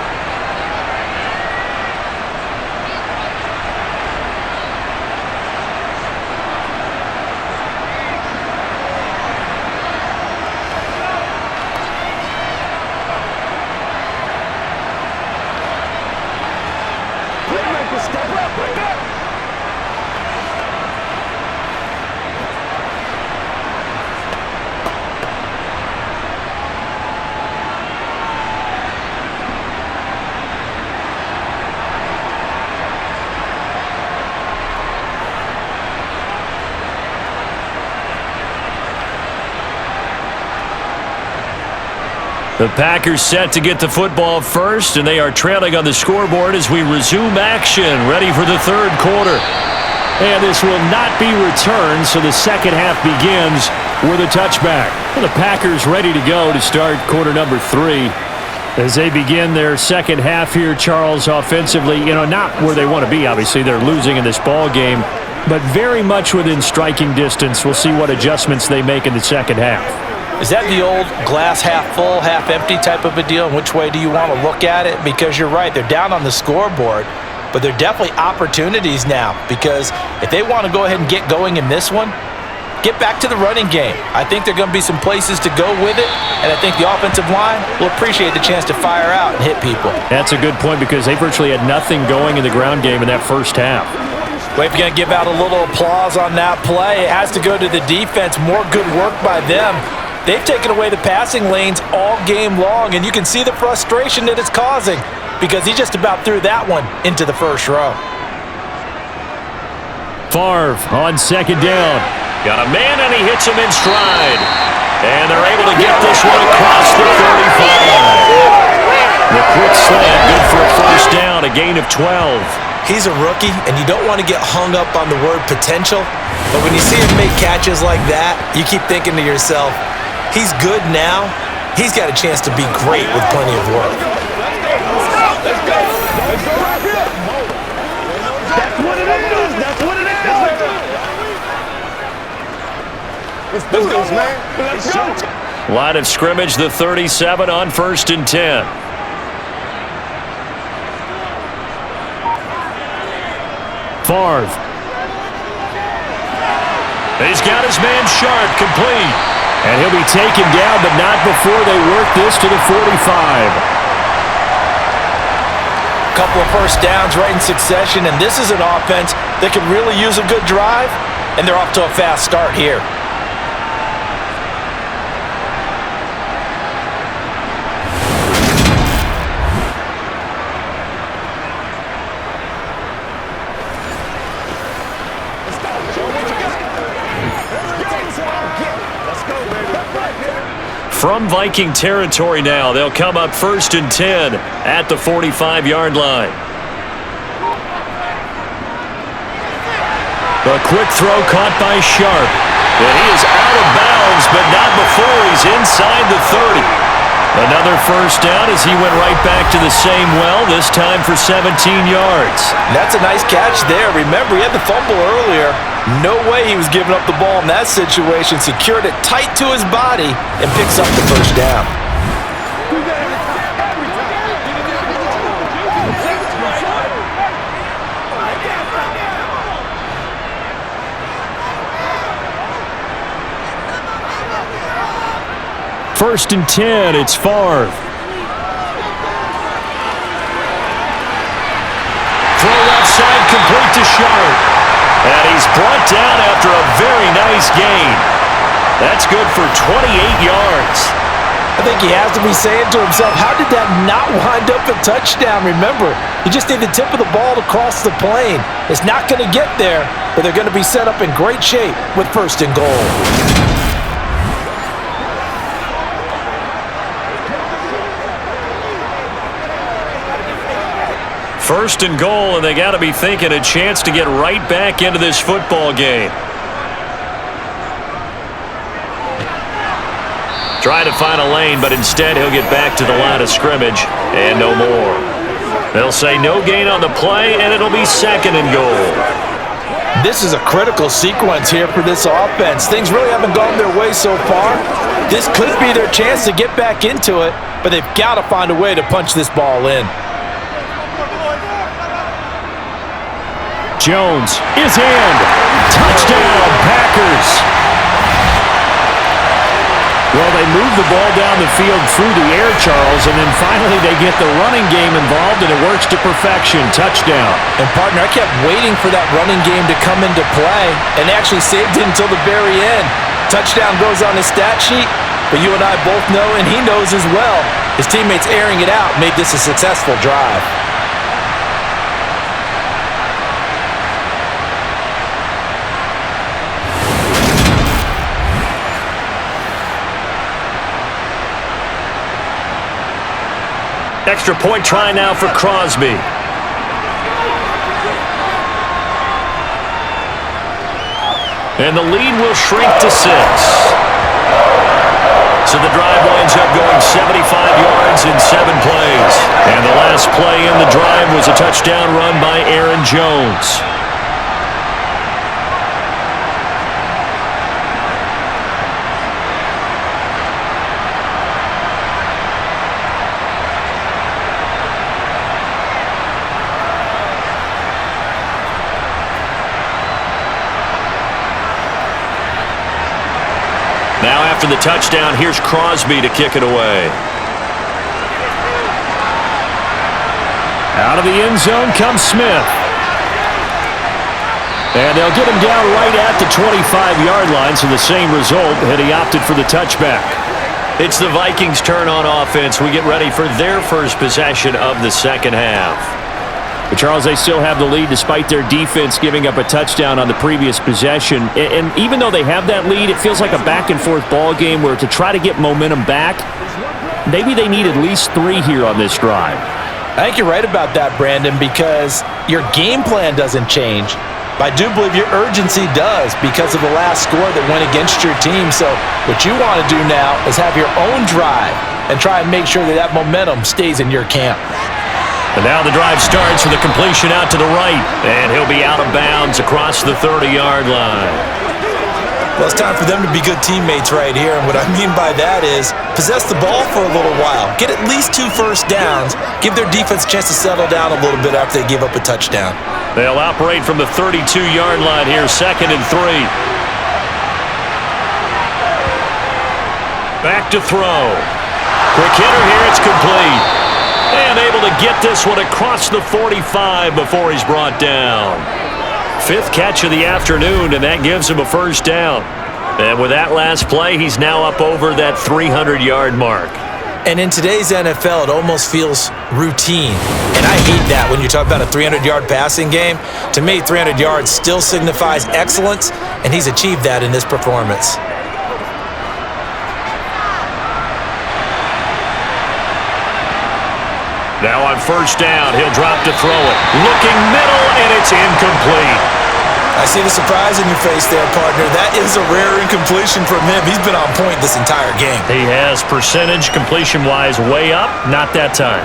The Packers set to get the football first, and they are trailing on the scoreboard as we resume action, ready for the third quarter. And this will not be returned, so the second half begins with a touchback. And the Packers ready to go to start quarter number 3. As they begin their second half here, Charles, offensively, not where they want to be, obviously. They're losing in this ball game, but very much within striking distance. We'll see what adjustments they make in the second half. Is that the old glass half full, half empty type of a deal? And which way do you want to look at it? Because you're right, they're down on the scoreboard, but they're definitely opportunities now, because if they want to go ahead and get going in this one, get back to the running game. I think there are going to be some places to go with it, and I think the offensive line will appreciate the chance to fire out and hit people. That's a good point, because they virtually had nothing going in the ground game in that first half. Well, if you're going to give out a little applause on that play, it has to go to the defense. More good work by them. They've taken away the passing lanes all game long, and you can see the frustration that it's causing, because he just about threw that one into the first row. Favre on second down. Got a man, and he hits him in stride. And they're able to get this one across the 35. The quick slam, good for a first down, a gain of 12. He's a rookie, and you don't want to get hung up on the word potential, but when you see him make catches like that, you keep thinking to yourself, he's good now. He's got a chance to be great with plenty of work. Let's go right here. That's what it is. That's what it is. Let's do this, man. Let's go. Line of scrimmage, the 37 on first and 10. Favre. He's got his man Sharp complete. And he'll be taken down, but not before they work this to the 45. Couple of first downs right in succession, and this is an offense that could really use a good drive, and they're off to a fast start here. From Viking territory now, they'll come up first and 10 at the 45-yard line. A quick throw caught by Sharp. And he is out of bounds, but not before he's inside the 30. Another first down as he went right back to the same well, this time for 17 yards. That's a nice catch there. Remember, he had the fumble earlier. No way he was giving up the ball in that situation. Secured it tight to his body and picks up the first down. First and 10, it's Favre. Throw left side, complete to Sharp. And he's brought down after a very nice gain. That's good for 28 yards. I think he has to be saying to himself, how did that not wind up a touchdown? Remember, you just need the tip of the ball to cross the plane. It's not going to get there, but they're going to be set up in great shape with first and goal. First and goal, and they got to be thinking a chance to get right back into this football game. Trying to find a lane, but instead he'll get back to the line of scrimmage, and no more. They'll say no gain on the play, and it'll be second and goal. This is a critical sequence here for this offense. Things really haven't gone their way so far. This could be their chance to get back into it, but they've got to find a way to punch this ball in. Jones is in. Touchdown, Packers. Well, they move the ball down the field through the air, Charles, and then finally they get the running game involved, and it works to perfection. Touchdown. And, partner, I kept waiting for that running game to come into play, and they actually saved it until the very end. Touchdown goes on his stat sheet, but you and I both know, and he knows as well, his teammates airing it out made this a successful drive. Extra point try now for Crosby. And the lead will shrink to 6. So the drive winds up going 75 yards in 7 plays. And the last play in the drive was a touchdown run by Aaron Jones. Now after the touchdown, here's Crosby to kick it away. Out of the end zone comes Smith. And they'll get him down right at the 25-yard line, so the same result, and he opted for the touchback. It's the Vikings' turn on offense. We get ready for their first possession of the second half. But Charles, they still have the lead despite their defense giving up a touchdown on the previous possession. And even though they have that lead, it feels like a back-and-forth ball game where to try to get momentum back, maybe they need at least 3 here on this drive. I think you're right about that, Brandon, because your game plan doesn't change. But I do believe your urgency does because of the last score that went against your team. So what you want to do now is have your own drive and try and make sure that that momentum stays in your camp. And now the drive starts with a completion out to the right. And he'll be out of bounds across the 30-yard line. Well, it's time for them to be good teammates right here. And what I mean by that is possess the ball for a little while. Get at least 2 first downs. Give their defense a chance to settle down a little bit after they give up a touchdown. They'll operate from the 32-yard line here, 2nd and 3. Back to throw. Quick hitter here, it's complete. And able to get this one across the 45 before he's brought down. 5th catch of the afternoon, and that gives him a first down. And with that last play, he's now up over that 300-yard mark. And in today's NFL, it almost feels routine. And I hate that when you talk about a 300-yard passing game. To me, 300 yards still signifies excellence, and he's achieved that in this performance. Now on first down, he'll drop to throw it. Looking middle, and it's incomplete. I see the surprise in your face there, partner. That is a rare incompletion from him. He's been on point this entire game. He has percentage completion-wise way up, not that time.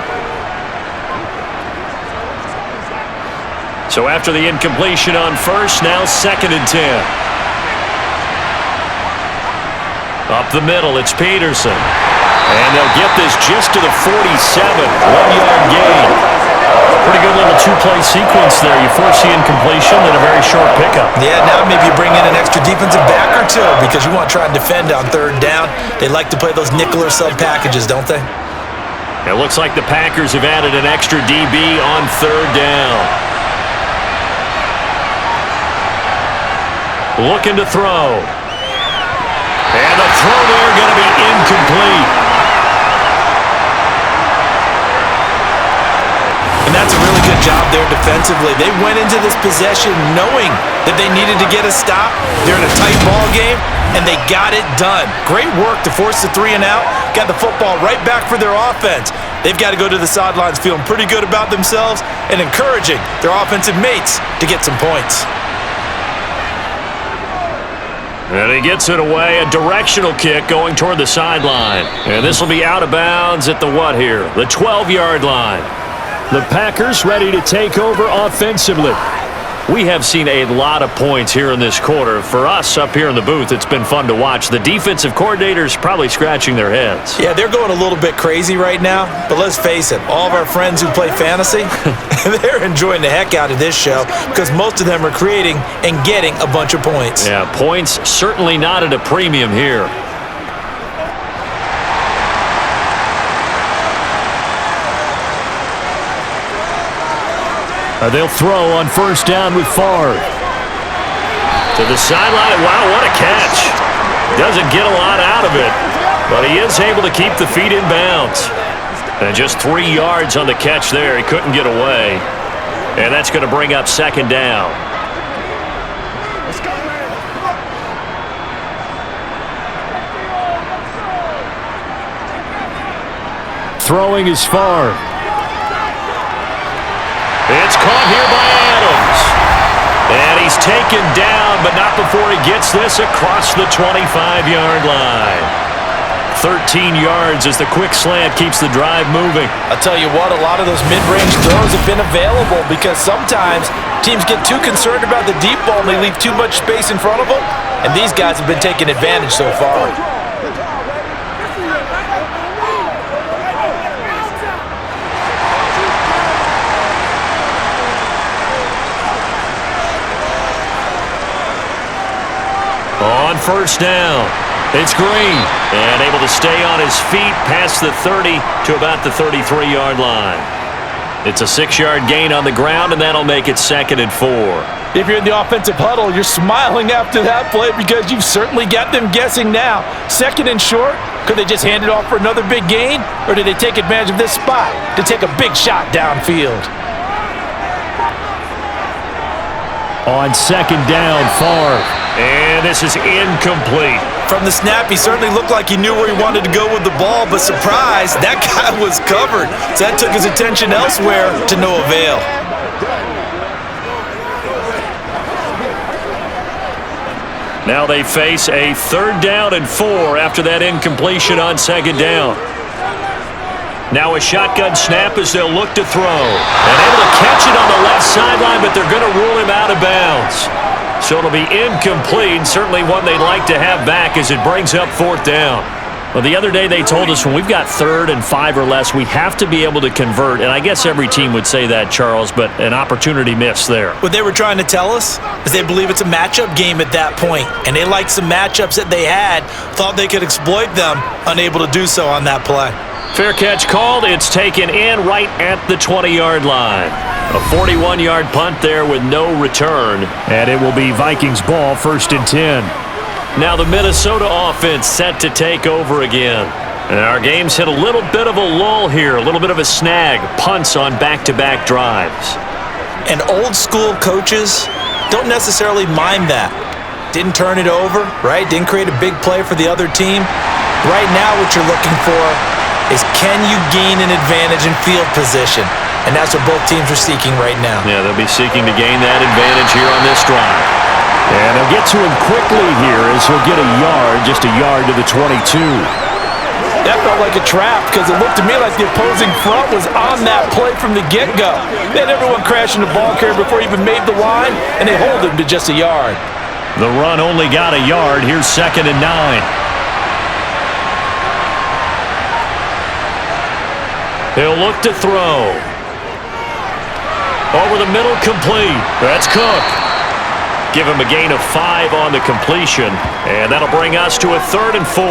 So after the incompletion on first, now 2nd and 10. Up the middle, it's Peterson. And they'll get this just to the 47. 1-yard gain. Pretty good little two-play sequence there. You force the incompletion and a very short pickup. Yeah, now maybe you bring in an extra defensive back or two because you want to try and defend on 3rd down. They like to play those nickel or sub packages, don't they? It looks like the Packers have added an extra DB on 3rd down. Looking to throw. And the throw there going to be incomplete. And that's a really good job there defensively. They went into this possession knowing that they needed to get a stop. They're in a tight ball game, and they got it done. Great work to force the 3 and out. Got the football right back for their offense. They've got to go to the sidelines feeling pretty good about themselves and encouraging their offensive mates to get some points. And he gets it away, a directional kick going toward the sideline. And this will be out of bounds at the what here? The 12-yard line. The Packers ready to take over offensively. We have seen a lot of points here in this quarter. For us up here in the booth, it's been fun to watch. The defensive coordinators probably scratching their heads. Yeah, they're going a little bit crazy right now. But let's face it, all of our friends who play fantasy, they're enjoying the heck out of this show because most of them are creating and getting a bunch of points. Yeah, points certainly not at a premium here. They'll throw on 1st down with Favre. To the sideline. Wow, what a catch. Doesn't get a lot out of it, but he is able to keep the feet in bounds. And just 3 yards on the catch there. He couldn't get away. And that's going to bring up 2nd down. Throwing is Favre. It's caught here by Adams. And he's taken down, but not before he gets this across the 25-yard line. 13 yards as the quick slant keeps the drive moving. I'll tell you what, a lot of those mid-range throws have been available because sometimes teams get too concerned about the deep ball and they leave too much space in front of them. And these guys have been taking advantage so far. On 1st down, it's Green. And able to stay on his feet past the 30 to about the 33-yard line. It's a 6-yard gain on the ground, and that'll make it 2nd and 4. If you're in the offensive huddle, you're smiling after that play because you've certainly got them guessing now. 2nd and short, could they just hand it off for another big gain? Or did they take advantage of this spot to take a big shot downfield? On 2nd down, Favre. And this is incomplete. From the snap, he certainly looked like he knew where he wanted to go with the ball, but surprise, that guy was covered. So that took his attention elsewhere to no avail. Now they face a 3rd down and 4 after that incompletion on 2nd down. Now a shotgun snap as they'll look to throw. And able to catch it on the left sideline, but they're going to rule him out of bounds. So it'll be incomplete, certainly one they'd like to have back as it brings up 4th down. Well, the other day they told us when we've got 3rd and 5 or less, we have to be able to convert. And I guess every team would say that, Charles, but an opportunity missed there. What they were trying to tell us is they believe it's a matchup game at that point, and they liked some matchups that they had, thought they could exploit them, unable to do so on that play. Fair catch called. It's taken in right at the 20-yard line. A 41-yard punt there with no return. And it will be Vikings ball, 1st and 10. Now the Minnesota offense set to take over again. And our game's hit a little bit of a lull here, a little bit of a snag. Punts on back-to-back drives. And old school coaches don't necessarily mind that. Didn't turn it over, right? Didn't create a big play for the other team. Right now what you're looking for is can you gain an advantage in field position? and that's what both teams are seeking right now. Yeah, they'll be seeking to gain that advantage here on this drive. And they'll get to him quickly here as he'll get a yard, just a yard to the 22. That felt like a trap because it looked to me like the opposing front was on that play from the get-go. They had everyone crashing the ball carrier before he even made the line, and they hold him to just a yard. The run only got a yard. Here's 2nd and 9. He'll look to throw. Over the middle, complete. That's Cook. Give him a gain of 5 on the completion, and that'll bring us to a 3rd and 4.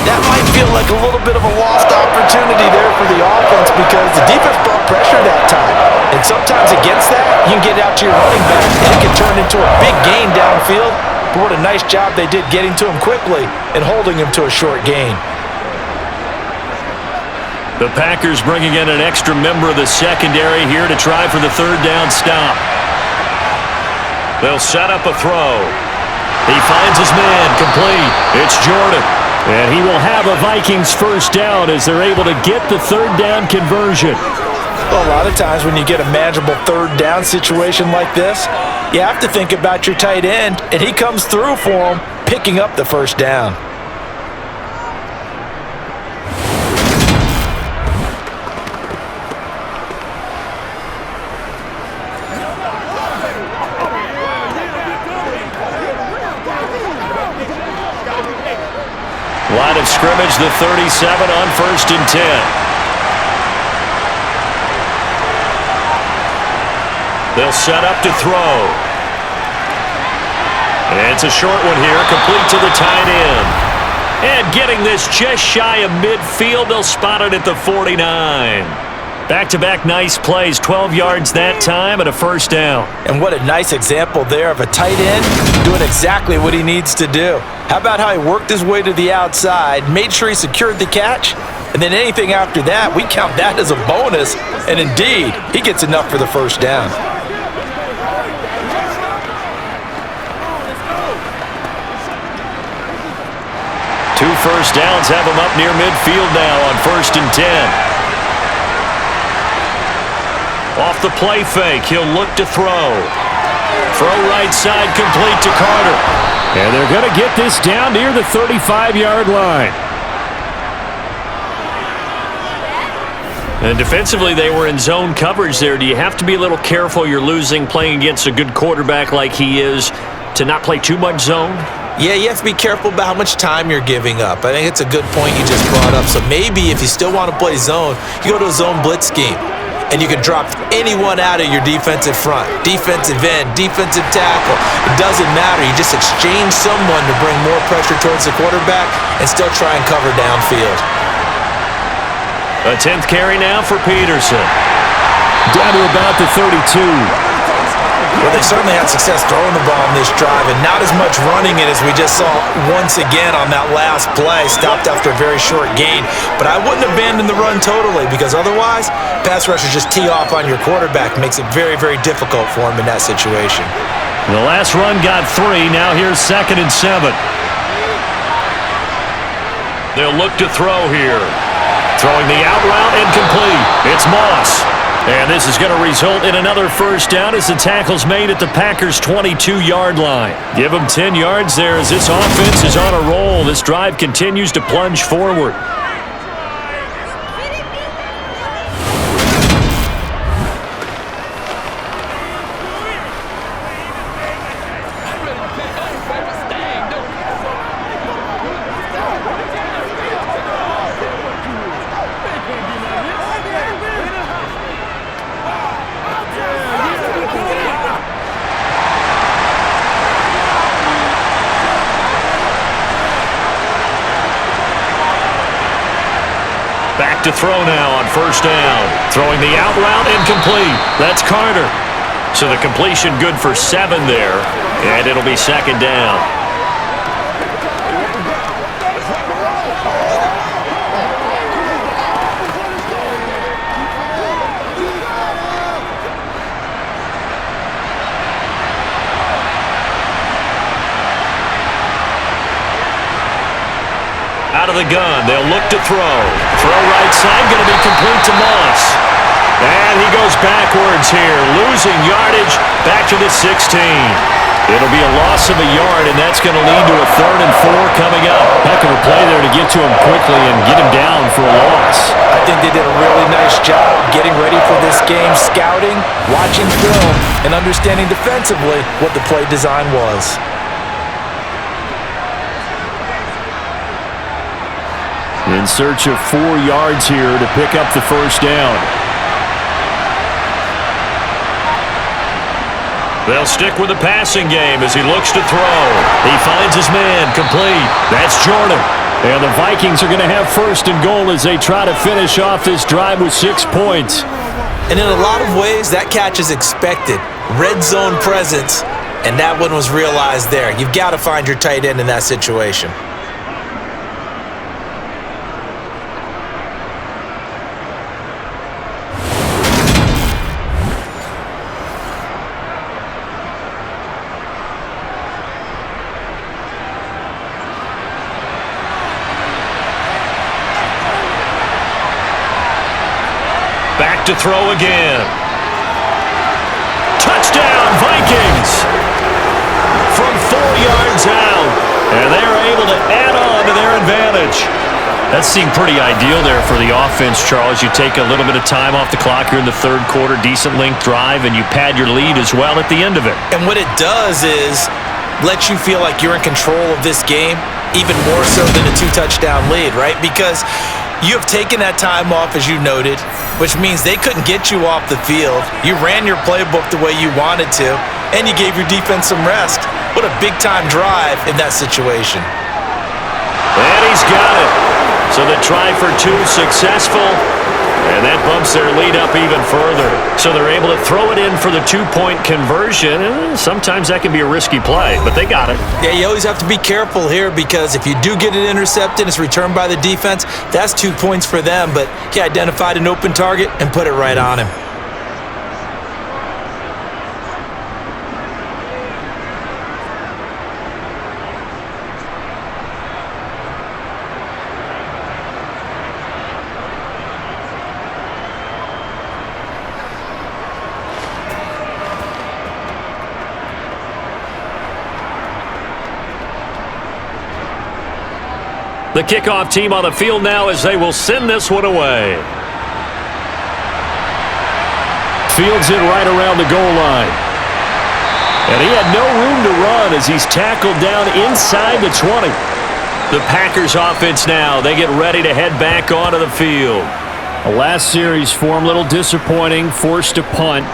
That might feel like a little bit of a lost opportunity there for the offense because the defense brought pressure that time. And sometimes against that, you can get out to your running back, and it can turn into a big gain downfield. But what a nice job they did getting to him quickly and holding him to a short gain. The Packers bringing in an extra member of the secondary here to try for the 3rd down stop. They'll set up a throw. He finds his man, complete. It's Jordan. And he will have a Vikings 1st down as they're able to get the 3rd down conversion. Well, a lot of times when you get a manageable 3rd down situation like this, you have to think about your tight end, and he comes through for him, picking up the 1st down. Line of scrimmage, the 37 on 1st and 10. They'll set up to throw. And it's a short one here, complete to the tight end. And getting this just shy of midfield, they'll spot it at the 49. Back-to-back nice plays, 12 yards that time and a 1st down. And what a nice example there of a tight end doing exactly what he needs to do. How about how he worked his way to the outside, made sure he secured the catch, and then anything after that, we count that as a bonus. And indeed, he gets enough for the 1st down. Two 1st downs have him up near midfield now on 1st and 10. Off the play fake, he'll look to throw. Throw right side, complete to Carter. And they're going to get this down near the 35-yard line. And defensively, they were in zone coverage there. Do you have to be a little careful you're losing playing against a good quarterback like he is to not play too much zone? Yeah, you have to be careful about how much time you're giving up. I think it's a good point you just brought up. So maybe if you still want to play zone, you go to a zone blitz scheme. And you can drop anyone out of your defensive front, defensive end, defensive tackle. It doesn't matter. You just exchange someone to bring more pressure towards the quarterback and still try and cover downfield. A 10th carry now for Peterson. Down to about the 32. Well, they certainly had success throwing the ball in this drive, and not as much running it as we just saw once again on that last play. Stopped after a very short gain. But I wouldn't abandon the run totally, because otherwise, pass rushers just tee off on your quarterback. Makes it very, very difficult for him in that situation. The last run got 3. Now here's 2nd and 7. They'll look to throw here. Throwing the out route, incomplete. It's Moss. And this is going to result in another 1st down as the tackle's made at the Packers' 22-yard line. Give them 10 yards there as this offense is on a roll. This drive continues to plunge forward. Back to throw now on 1st down. Throwing the out route, incomplete. That's Carter. So the completion good for 7 there, and it'll be 2nd down. Out of the gun, they'll look to throw. Throw right side, going to be complete to Moss. goes backwards here, losing yardage back to the 16. It'll be a loss of a yard, and that's going to lead to a 3rd and 4 coming up. Heck of a play there to get to him quickly and get him down for a loss. I think they did a really nice job getting ready for this game, scouting, watching film, and understanding defensively what the play design was. In search of 4 yards here to pick up the first down. They'll stick with the passing game as he looks to throw. He finds his man, complete. That's Jordan. And the Vikings are going to have 1st and goal as they try to finish off this drive with 6 points. And in a lot of ways, that catch is expected. Red zone presence, and that one was realized there. You've got to find your tight end in that situation. Back to throw again. Touchdown, Vikings! From 4 yards out. And they're able to add on to their advantage. That seemed pretty ideal there for the offense, Charles. You take a little bit of time off the clock here in the 3rd quarter, decent length drive, and you pad your lead as well at the end of it. And what it does is let you feel like you're in control of this game, even more so than a 2-touchdown lead, right? Because you have taken that time off, as you noted, which means they couldn't get you off the field. You ran your playbook the way you wanted to, and you gave your defense some rest. What a big-time drive in that situation. And he's got it. So the try for 2 successful, and that bumps their lead up even further. So they're able to throw it in for the 2-point conversion. Sometimes that can be a risky play, but they got it. Yeah, you always have to be careful here because if you do get it intercepted, it's returned by the defense, that's 2 points for them. But he identified an open target and put it right on him. The kickoff team on the field now as they will send this one away. Fields it right around the goal line. And he had no room to run as he's tackled down inside the 20. The Packers offense now, they get ready to head back onto the field. The last series for him, a little disappointing, forced to punt.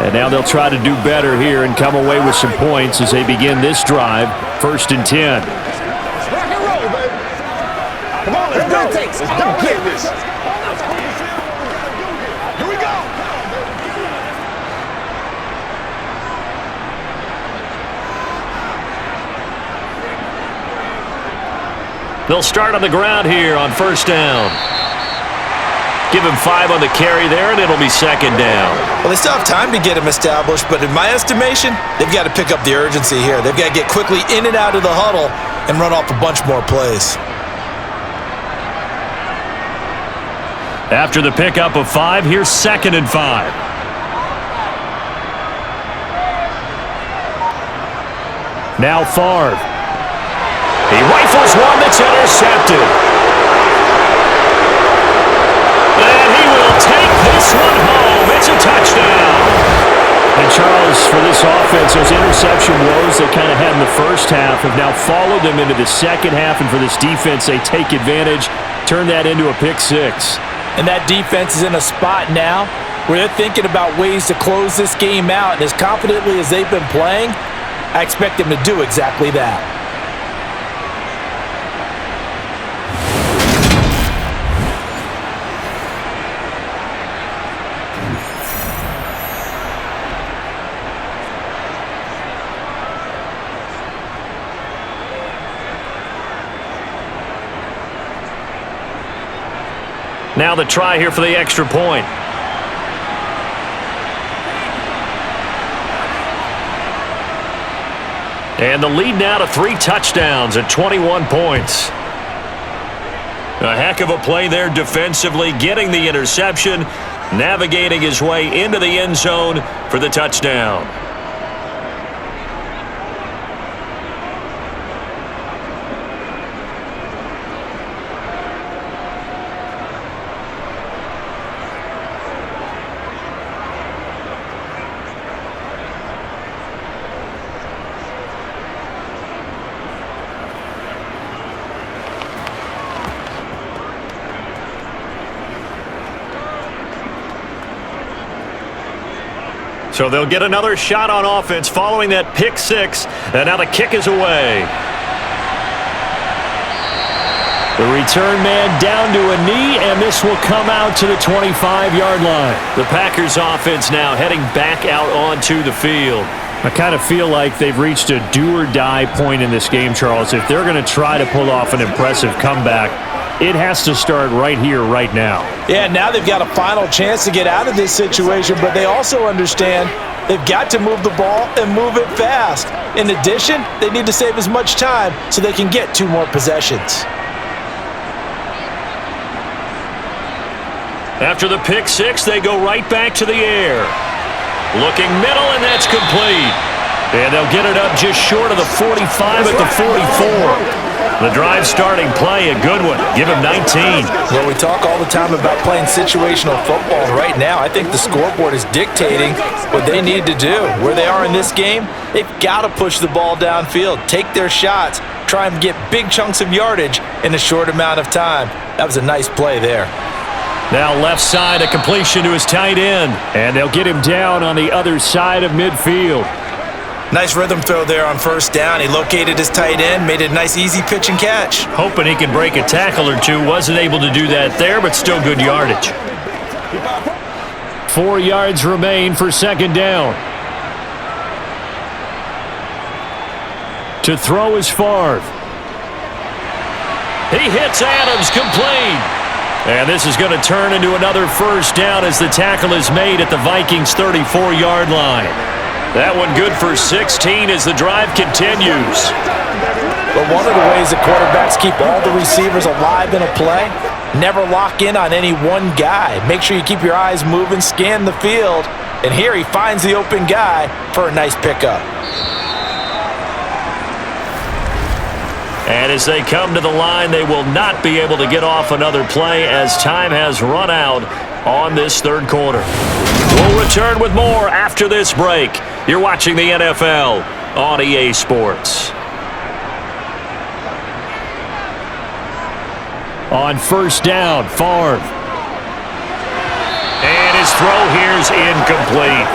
And now they'll try to do better here and come away with some points as they begin this drive, 1st and 10. Rock and roll, baby. Come on, let's go. Let's dominate this. Here we go. They'll start on the ground here on 1st down. Give him 5 on the carry there, and it'll be 2nd down. Well, they still have time to get him established, but in my estimation, they've got to pick up the urgency here. They've got to get quickly in and out of the huddle and run off a bunch more plays. After the pickup of 5, here's 2nd and 5. Now Favre. He rifles one that's intercepted. And he will take this one home. It's a touchdown. And Charles, for this offense, those interception woes they kind of had in the first half have now followed them into the second half. And for this defense, they take advantage, turn that into a pick 6. And that defense is in a spot now where they're thinking about ways to close this game out. And as confidently as they've been playing, I expect them to do exactly that. Now the try here for the extra point. And the lead now to 3 touchdowns at 21 points. A heck of a play there defensively, getting the interception. navigating his way into the end zone for the touchdown. So they'll get another shot on offense following that pick six. And now the kick is away. The return man down to a knee, and this will come out to the 25-yard line. The Packers offense now heading back out onto the field. I kind of feel like they've reached a do-or-die point in this game, Charles. If they're going to try to pull off an impressive comeback, it has to start right here, right now. Yeah, now they've got a final chance to get out of this situation, but they also understand they've got to move the ball and move it fast. In addition, they need to save as much time so they can get 2 more possessions. After the pick six, they go right back to the air. Looking middle, and that's complete. And they'll get it up just short of the 45 at the 44. The drive starting play, a good one. Give him 19. Well, we talk all the time about playing situational football. Right now, I think the scoreboard is dictating what they need to do. Where they are in this game, they've got to push the ball downfield, take their shots, try and get big chunks of yardage in a short amount of time. That was a nice play there. Now left side, a completion to his tight end. And they'll get him down on the other side of midfield. Nice rhythm throw there on first down. He located his tight end, made it a nice easy pitch and catch. Hoping he can break a tackle or two. Wasn't able to do that there, but still good yardage. 4 yards remain for second down. To throw is Favre. He hits Adams, complete. And this is going to turn into another first down as the tackle is made at the Vikings' 34-yard line. That one good for 16 as the drive continues. But one of the ways that quarterbacks keep all the receivers alive in a play, never lock in on any one guy. Make sure you keep your eyes moving, scan the field. And here he finds the open guy for a nice pickup. And as they come to the line, they will not be able to get off another play as time has run out on this third quarter. We'll return with more after this break. You're watching the NFL on EA Sports. On first down, Favre. And his throw here is incomplete.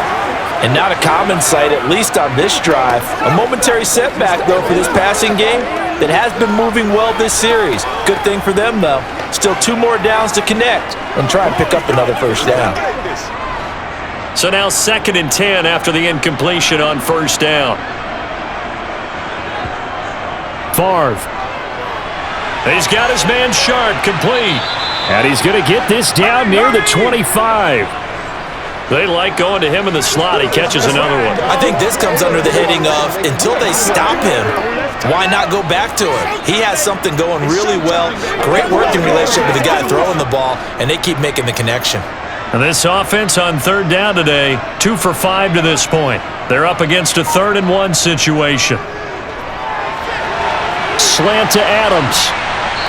And not a common sight, at least on this drive. A momentary setback, though, for this passing game that has been moving well this series. Good thing for them, though. Still 2 more downs to connect and try and pick up another first down. So now 2nd and 10 after the incompletion on first down. Favre. He's got his man Sharp, complete. And he's going to get this down near the 25. They like going to him in the slot. He catches another one. I think this comes under the heading of until they stop him, why not go back to him? He has something going really well. Great working relationship with the guy throwing the ball, and they keep making the connection. And this offense on third down today, 2 for 5 to this point. They're up against a 3rd and 1 situation. Slant to Adams.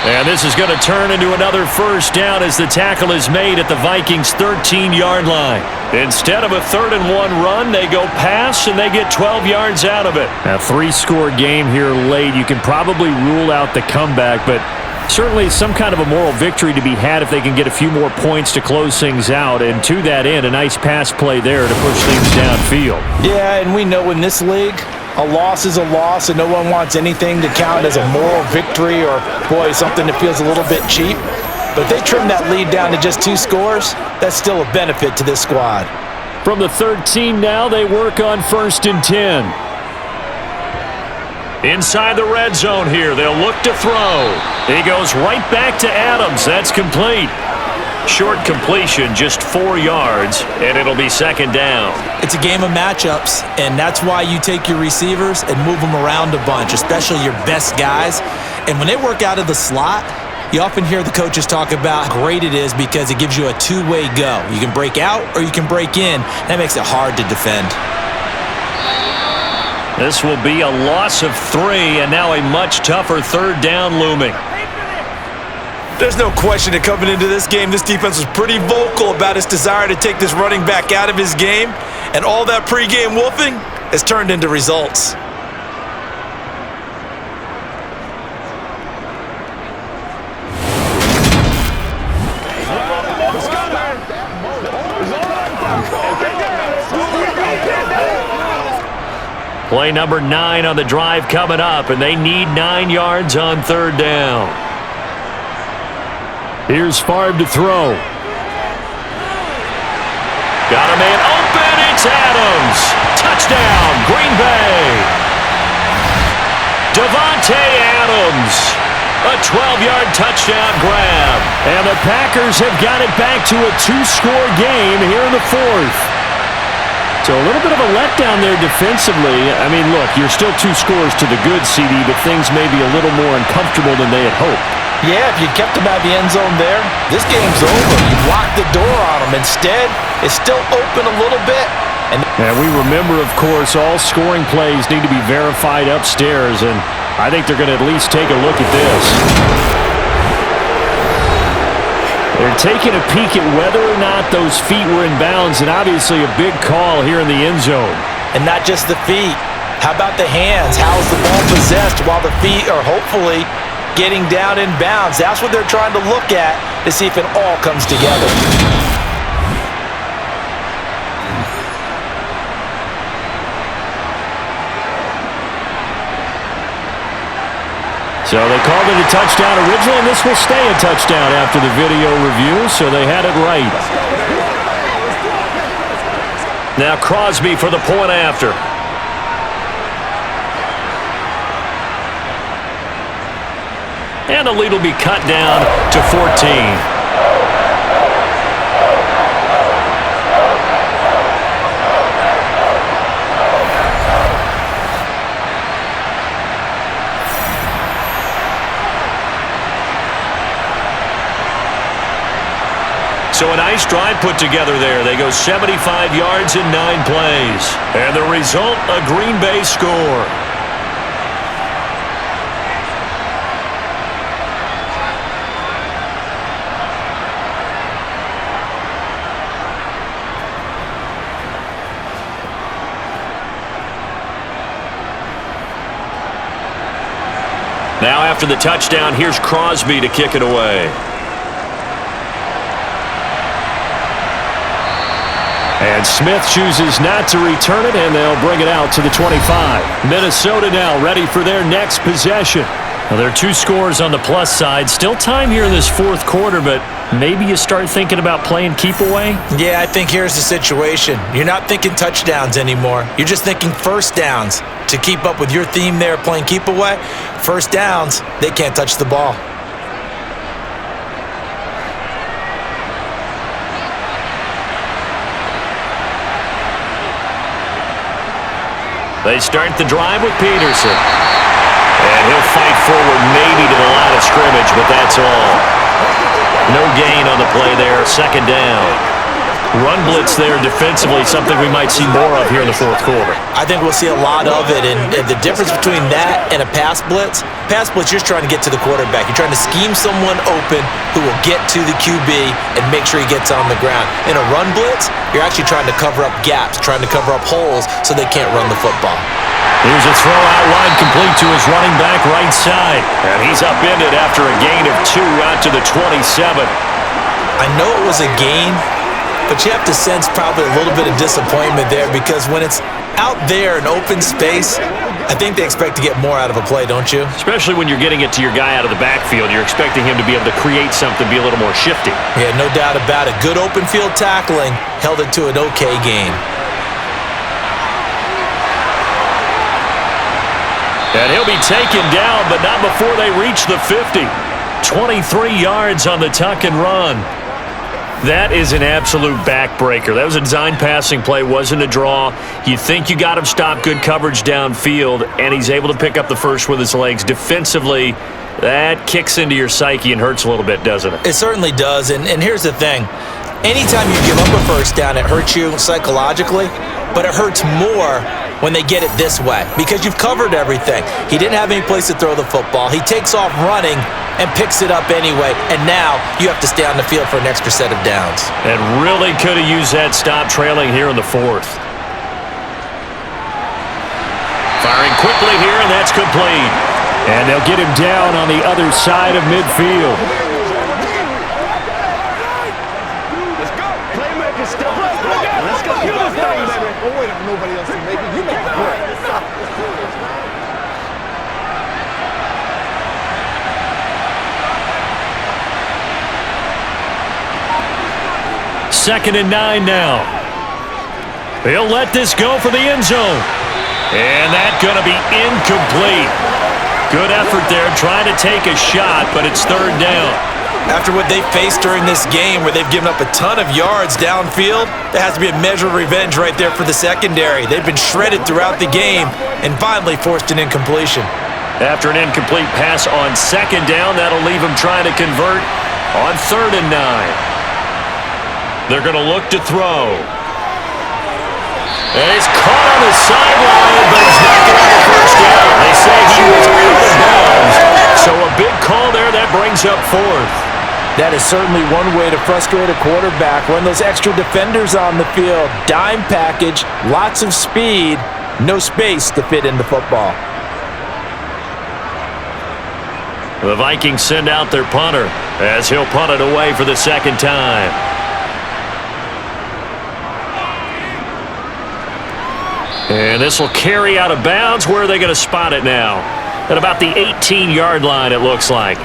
And this is going to turn into another first down as the tackle is made at the Vikings' 13-yard line. Instead of a 3rd and 1 run, they go pass, and they get 12 yards out of it. A 3-score game here late. You can probably rule out the comeback, but certainly some kind of a moral victory to be had if they can get a few more points to close things out. And to that end, a nice pass play there to push things downfield. Yeah, and we know in this league, a loss is a loss, and no one wants anything to count as a moral victory or, boy, something that feels a little bit cheap. But if they trim that lead down to just 2 scores, that's still a benefit to this squad. From the 13 now, they work on 1st and 10. Inside the red zone here, they'll look to throw. He goes right back to Adams. That's complete. Short completion, just 4 yards, and it'll be 2nd down. It's a game of matchups, and that's why you take your receivers and move them around a bunch, especially your best guys. And when they work out of the slot, You often hear the coaches talk about how great it is because it gives you a two-way go. You can break out or you can break in. That makes it hard to defend. This will be a loss of 3, and now a much tougher third down looming. There's no question that coming into this game, this defense was pretty vocal about its desire to take this running back out of his game, and all that pregame wolfing has turned into results. Play number 9 on the drive coming up, and they need 9 yards on third down. Here's Favre to throw. Got a man open. It's Adams. Touchdown, Green Bay. Davante Adams. A 12-yard touchdown grab. And the Packers have got it back to a 2-score game here in the 4th. So a little bit of a letdown there defensively. I mean, look, you're still 2 scores to the good, CD, but things may be a little more uncomfortable than they had hoped. Yeah, if you kept him out of the end zone there, this game's over. You locked the door on him. Instead, it's still open a little bit. And we remember, of course, all scoring plays need to be verified upstairs, and I think they're going to at least take a look at this. They're taking a peek at whether or not those feet were in bounds, and obviously a big call here in the end zone. And not just the feet. How about the hands? How's the ball possessed while the feet are hopefully getting down in bounds? That's what they're trying to look at to see if it all comes together. So they called it a touchdown originally, and this will stay a touchdown after the video review, so they had it right. Now Crosby for the point after. And the lead will be cut down to 14. So a nice drive put together there. They go 75 yards in 9 plays. And the result, a Green Bay score. Now after the touchdown, here's Crosby to kick it away. And Smith chooses not to return it, and they'll bring it out to the 25. Minnesota now ready for their next possession. Well, there are 2 scores on the plus side. Still time here in this 4th quarter, but maybe you start thinking about playing keep away? Yeah, I think here's the situation. You're not thinking touchdowns anymore. You're just thinking first downs. To keep up with your theme there, playing keep away, first downs, they can't touch the ball. They start the drive with Peterson. And he'll fight forward maybe to the line of scrimmage, but that's all. No gain on the play there, 2nd down. Run blitz there defensively, something we might see more of here in the 4th quarter. I think we'll see a lot of it, and the difference between that and a pass blitz, you're trying to get to the quarterback. You're trying to scheme someone open who will get to the QB and make sure he gets on the ground. In a run blitz, you're actually trying to cover up gaps, trying to cover up holes so they can't run the football. Here's a throw out wide complete to his running back right side. And he's upended after a gain of 2 out to the 27. I know it was a gain, but you have to sense probably a little bit of disappointment there because when it's out there in open space, I think they expect to get more out of a play, don't you? Especially when you're getting it to your guy out of the backfield. You're expecting him to be able to create something, be a little more shifty. Yeah, no doubt about it. Good open field tackling held it to an okay gain. And he'll be taken down, but not before they reach the 50. 23 yards on the tuck and run. That is an absolute backbreaker. That was a design passing play, wasn't a draw. You think you got him stopped, good coverage downfield, and he's able to pick up the first with his legs. Defensively, That kicks into your psyche and hurts a little bit, doesn't it? It certainly does, and here's the thing. Anytime you give up a first down, it hurts you psychologically, but it hurts more when they get it this way because you've covered everything. He didn't have any place to throw the football. He takes off running and picks it up anyway, and now you have to stay on the field for an extra set of downs. And really could have used that stop trailing here in the fourth. Firing quickly here, and that's complete. And they'll get him down on the other side of midfield. Let's go. Playmaker, step up. Let's go. You this thing, baby. Oh, wait, nobody else can make it. You make the play. Second and 9 now. He'll let this go for the end zone. And that's going to be incomplete. Good effort there, trying to take a shot, but it's third down. After what they faced during this game where they've given up a ton of yards downfield, there has to be a measure of revenge right there for the secondary. They've been shredded throughout the game and finally forced an incompletion. After an incomplete pass on second down, that'll leave him trying to convert on 3rd and 9. They're going to look to throw. And he's caught on the sideline, but he's not getting the first down. They say he was out of bounds. So a big call there, that brings up 4th. That is certainly one way to frustrate a quarterback. Run those extra defenders on the field. Dime package, lots of speed, no space to fit in the football. The Vikings send out their punter as he'll punt it away for the second time. And this will carry out of bounds. Where are they going to spot it now? At about the 18-yard line, it looks like.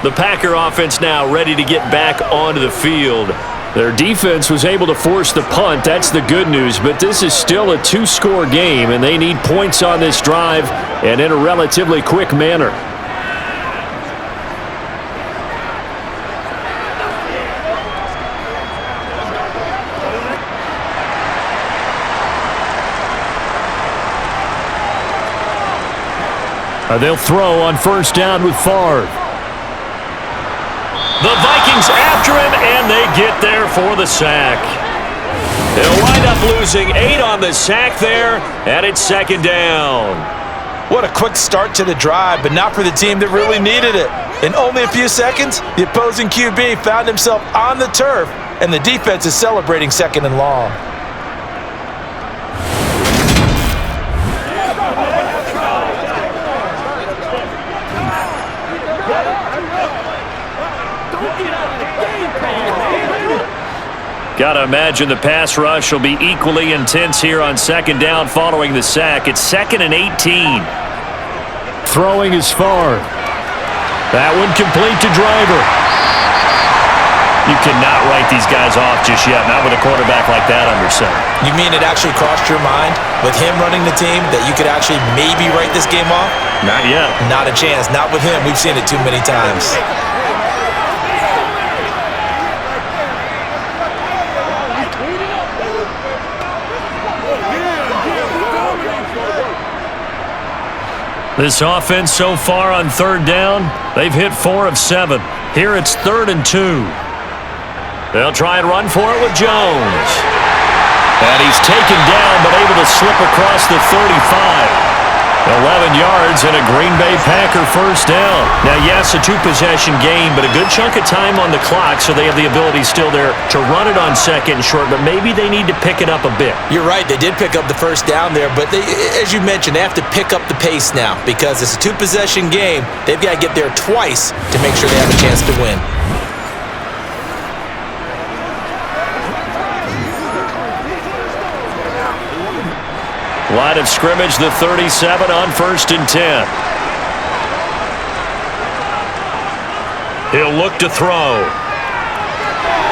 The Packer offense now ready to get back onto the field. Their defense was able to force the punt. That's the good news. But this is still a two-score game, and they need points on this drive and in a relatively quick manner. They'll throw on first down with Favre. The Vikings after him, and they get there for the sack. They'll wind up losing 8 on the sack there, and it's second down. What a quick start to the drive, but not for the team that really needed it. In only a few seconds, the opposing QB found himself on the turf, and the defense is celebrating second and long. Got to imagine the pass rush will be equally intense here on second down following the sack. It's 2nd and 18. Throwing is Favre. That one complete to Driver. You cannot write these guys off just yet, not with a quarterback like that under center. You mean it actually crossed your mind with him running the team that you could actually maybe write this game off? Not yet. Not a chance. Not with him. We've seen it too many times. This offense so far on third down, they've hit 4 of 7. Here it's 3rd and 2. They'll try and run for it with Jones. And he's taken down but able to slip across the 35. 11 yards and a Green Bay Packer first down. Now, yes, a 2-possession game, but a good chunk of time on the clock, so they have the ability still there to run it on second and short, but maybe they need to pick it up a bit. You're right. They did pick up the first down there, but as you mentioned, they have to pick up the pace now because it's a 2-possession game. They've got to get there twice to make sure they have a chance to win. Line of scrimmage, the 37 on 1st and 10. He'll look to throw.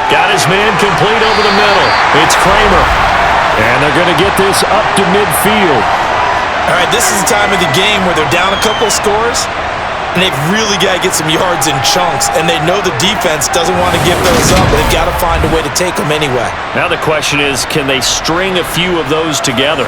Got his man complete over the middle. It's Kramer. And they're going to get this up to midfield. All right, this is the time of the game where they're down a couple of scores, and they've really got to get some yards in chunks, and they know the defense doesn't want to give those up, but they've got to find a way to take them anyway. Now the question is, can they string a few of those together?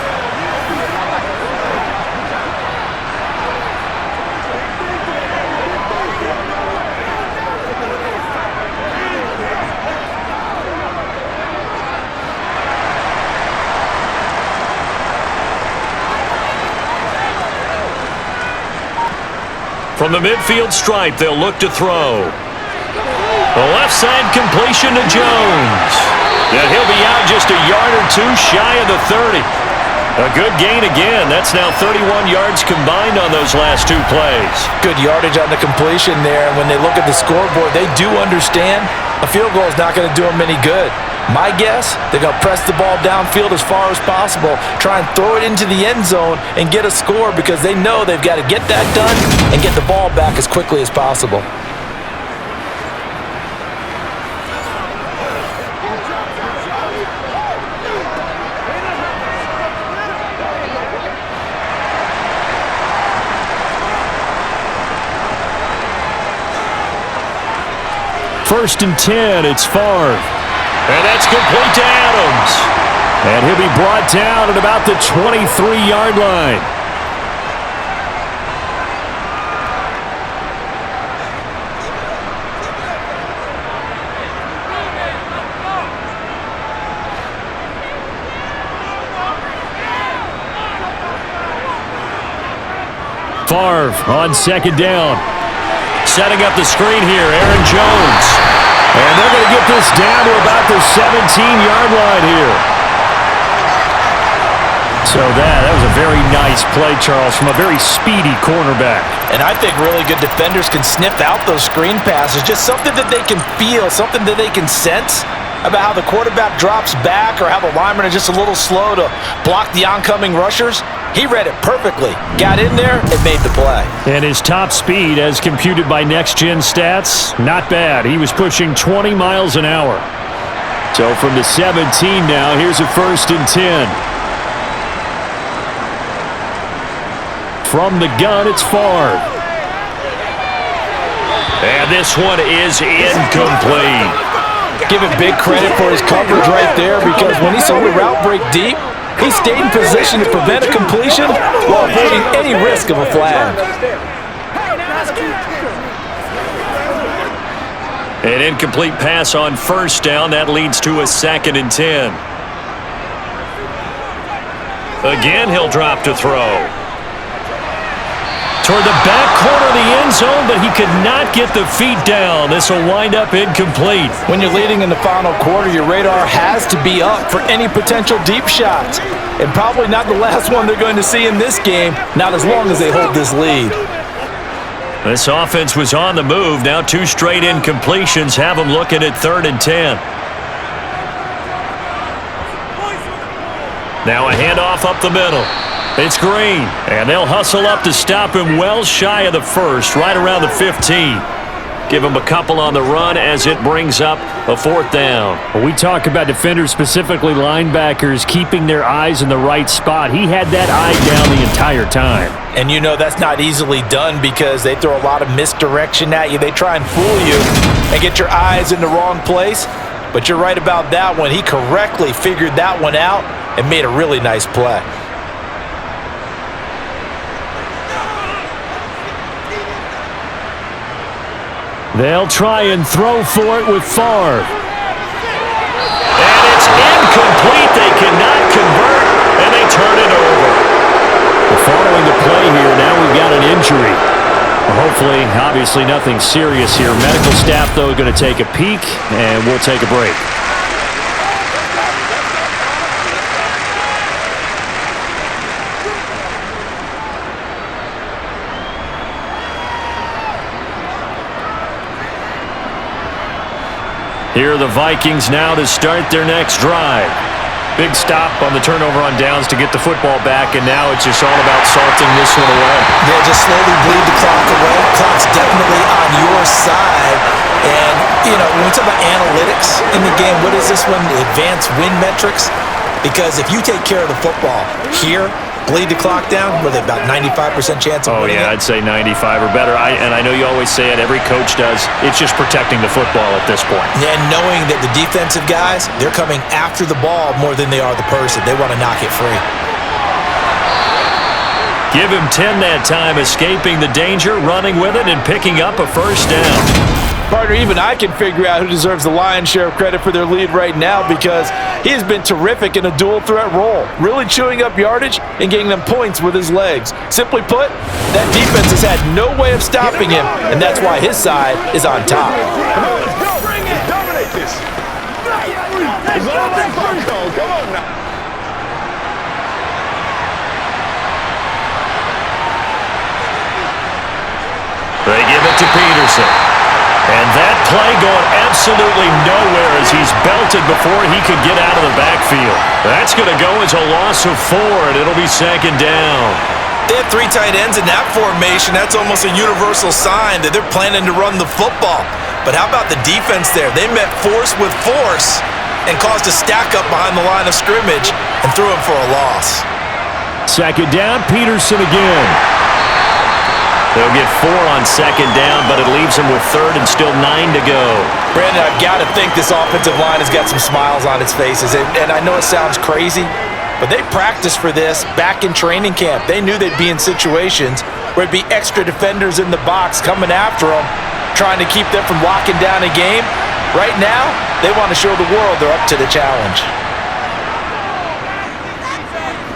From the midfield stripe, they'll look to throw. The left side completion to Jones. And he'll be out just a yard or two shy of the 30. A good gain again. That's now 31 yards combined on those last two plays. Good yardage on the completion there. And when they look at the scoreboard, they do understand a field goal is not going to do them any good. My guess, they're going to press the ball downfield as far as possible, try and throw it into the end zone and get a score because they know they've got to get that done and get the ball back as quickly as possible. First and 10, it's Favre. And that's complete to Adams. And he'll be brought down at about the 23-yard line. Favre on second down. Setting up the screen here, Aaron Jones. And they're going to get this down to about the 17-yard line here. So that was a very nice play, Charles, from a very speedy cornerback. And I think really good defenders can sniff out those screen passes, just something that they can feel, something that they can sense about how the quarterback drops back or how the linemen are just a little slow to block the oncoming rushers. He read it perfectly, got in there, and made the play. And his top speed, as computed by Next Gen Stats, not bad. He was pushing 20 miles an hour. So from the 17 now, here's a first and 10. From the gun, it's Favre. And this one is incomplete. Give him big credit for his coverage right there because when he saw the route break deep, he stayed in position to prevent a completion while avoiding any risk of a flag. An incomplete pass on first down. That leads to a second and 10. Again, he'll drop to throw. Toward the back corner of the end zone, but he could not get the feet down. This will wind up incomplete. When you're leading in the final quarter, your radar has to be up for any potential deep shots. And probably not the last one they're going to see in this game, not as long as they hold this lead. This offense was on the move. Now two straight incompletions have them looking at 3rd and 10. Now a handoff up the middle. It's Green, and they'll hustle up to stop him well shy of the first, right around the 15. Give him a couple on the run as it brings up a 4th down. When we talk about defenders, specifically linebackers, keeping their eyes in the right spot, he had that eye down the entire time. And you know that's not easily done because they throw a lot of misdirection at you. They try and fool you and get your eyes in the wrong place. But you're right about that one. He correctly figured that one out and made a really nice play. They'll try and throw for it with Favre. And it's incomplete. They cannot convert, and they turn it over. Following the play here, now we've got an injury. Well, hopefully, obviously nothing serious here. Medical staff, though, going to take a peek, and we'll take a break. Here are the Vikings now to start their next drive. Big stop on the turnover on downs to get the football back, and now it's just all about salting this one away. Yeah, just slowly bleed the clock away. Clock's definitely on your side. And, you know, when we talk about analytics in the game, what is this one? Advanced win metrics? Because if you take care of the football here, bleed the clock down, with about 95% chance of winning it. I'd say 95 or better. And I know you always say it, every coach does. It's just protecting the football at this point. And knowing that the defensive guys, they're coming after the ball more than they are the person. They want to knock it free. Give him 10 that time, escaping the danger, running with it, and picking up a first down. Partner, even I can figure out who deserves the lion's share of credit for their lead right now because He has been terrific in a dual threat role, really chewing up yardage and getting them points with his legs. Simply put, that defense has had no way of stopping him, and that's why his side is on top. Come on, let's go. Dominate this. It's all about Funko. Come on now. They give it to Peterson. And that play going absolutely nowhere as he's belted before he could get out of the backfield. That's going to go as a loss of 4, and it'll be second down. They had 3 tight ends in that formation. That's almost a universal sign that they're planning to run the football. But how about the defense there? They met force with force and caused a stack up behind the line of scrimmage and threw him for a loss. Second down, Peterson again. They'll get 4 on second down, but it leaves them with third and still 9 to go. Brandon, I've got to think this offensive line has got some smiles on its faces. And I know it sounds crazy, but they practiced for this back in training camp. They knew they'd be in situations where it'd be extra defenders in the box coming after them, trying to keep them from locking down a game. Right now, they want to show the world they're up to the challenge.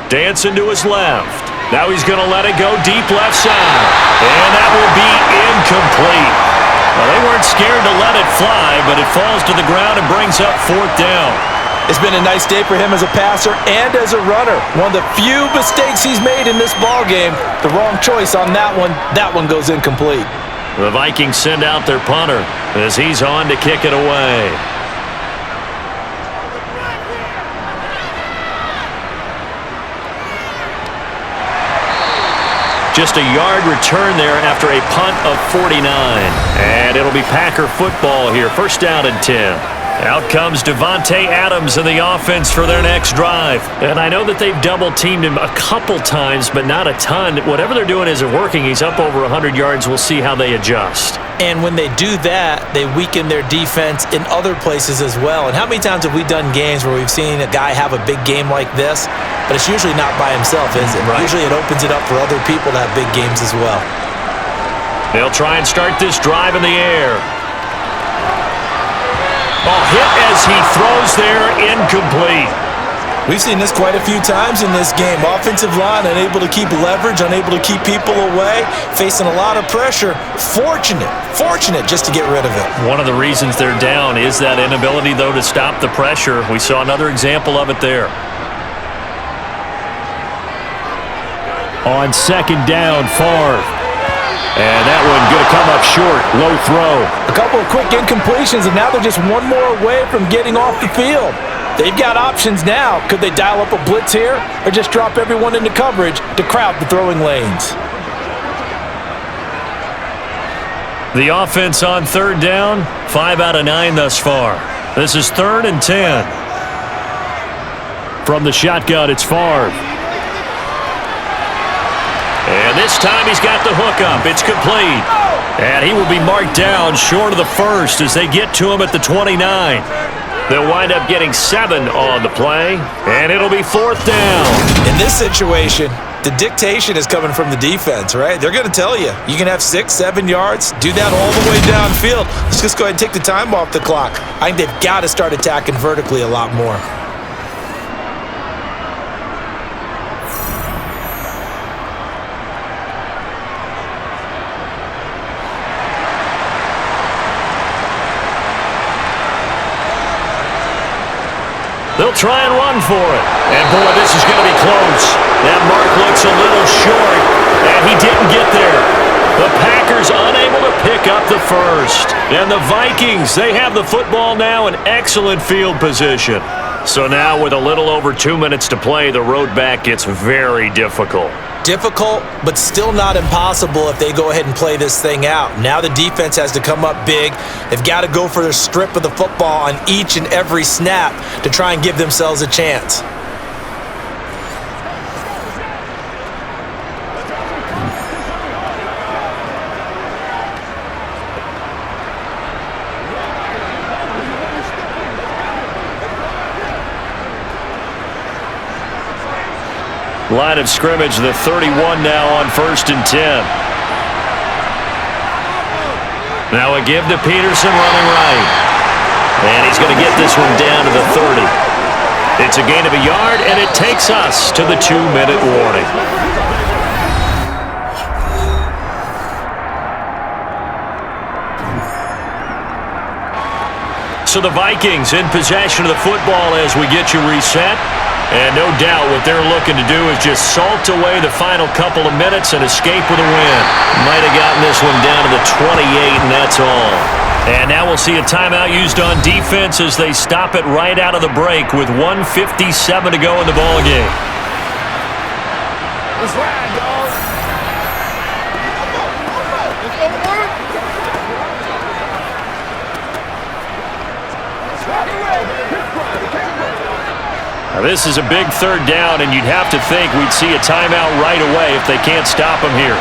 Dancing to his left. Now he's going to let it go deep left side. And that will be incomplete. Well, they weren't scared to let it fly, but it falls to the ground and brings up 4th down. It's been a nice day for him as a passer and as a runner. One of the few mistakes he's made in this ballgame. The wrong choice on that one. That one goes incomplete. The Vikings send out their punter as he's on to kick it away. Just a yard return there after a punt of 49. And it'll be Packer football here. First down and 10. Out comes Devontae Adams in the offense for their next drive. And I know that they've double-teamed him a couple times, but not a ton. Whatever they're doing isn't working. He's up over 100 yards. We'll see how they adjust. And when they do that, they weaken their defense in other places as well. And how many times have we done games where we've seen a guy have a big game like this, but it's usually not by himself, is it? Right. Usually it opens it up for other people to have big games as well. They'll try and start this drive in the air. Oh, hit as he throws there, incomplete. We've seen this quite a few times in this game. Offensive line unable to keep leverage, unable to keep people away, facing a lot of pressure. Fortunate just to get rid of it. One of the reasons they're down is that inability, though, to stop the pressure. We saw another example of it there. On second down, Favre. And that one going to come up short. Low throw. A couple of quick incompletions, and now they're just one more away from getting off the field. They've got options now. Could they dial up a blitz here or just drop everyone into coverage to crowd the throwing lanes? The offense on third down, 5 out of 9 thus far. This is 3rd and 10. From the shotgun, it's Favre. And this time he's got the hook up. It's complete. And he will be marked down short of the first as they get to him at the 29. They'll wind up getting 7 on the play, and it'll be 4th down. In this situation, the dictation is coming from the defense, right? They're going to tell you, you can have 6, 7 yards, do that all the way downfield. Let's just go ahead and take the time off the clock. I think they've got to start attacking vertically a lot more. They'll try and run for it. And, boy, this is going to be close. That mark looks a little short, and he didn't get there. The Packers unable to pick up the first. And the Vikings, they have the football now in excellent field position. So now with a little over 2 minutes to play, the road back gets very difficult. Difficult, but still not impossible if they go ahead and play this thing out. Now the defense has to come up big. They've got to go for their strip of the football on each and every snap to try and give themselves a chance. Line of scrimmage, the 31 now on 1st and 10. Now a give to Peterson running right. And he's going to get this one down to the 30. It's a gain of a yard, and it takes us to the 2-minute warning. So the Vikings in possession of the football as we get you reset. And no doubt what they're looking to do is just salt away the final couple of minutes and escape with a win. Might have gotten this one down to the 28, and that's all. And now we'll see a timeout used on defense as they stop it right out of the break with 1:57 to go in the ballgame. Let's ride, dog. Let's go to work. Now this is a big third down, and you'd have to think we'd see a timeout right away if they can't stop them here.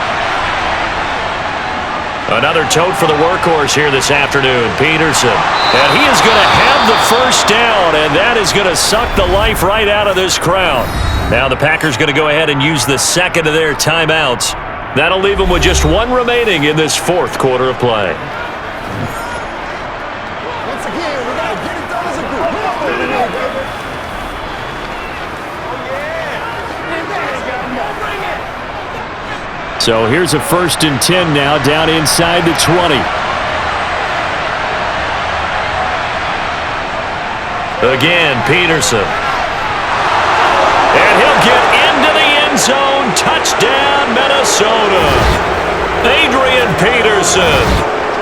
Another tote for the workhorse here this afternoon, Peterson. And he is going to have the first down, and that is going to suck the life right out of this crowd. Now the Packers going to go ahead and use the second of their timeouts. That'll leave them with just one remaining in this fourth quarter of play. Once again, we got to get it done as a group. Come on, baby. So here's a 1st and 10 now, down inside the 20. Again, Peterson. And he'll get into the end zone. Touchdown, Minnesota. Adrian Peterson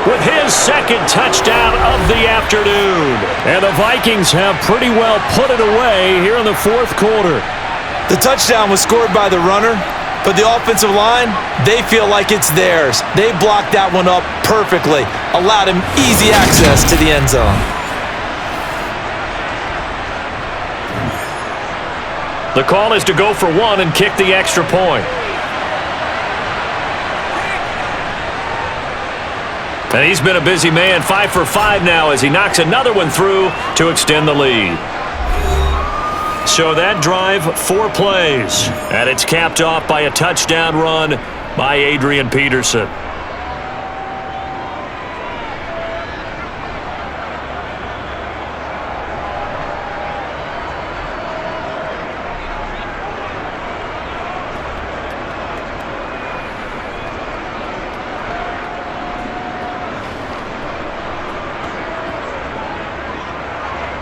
with his second touchdown of the afternoon. And the Vikings have pretty well put it away here in the fourth quarter. The touchdown was scored by the runner, but the offensive line, they feel like it's theirs. They blocked that one up perfectly, allowed him easy access to the end zone. The call is to go for one and kick the extra point. And he's been a busy man, 5 for 5 now as he knocks another one through to extend the lead. So that drive, 4 plays, and it's capped off by a touchdown run by Adrian Peterson.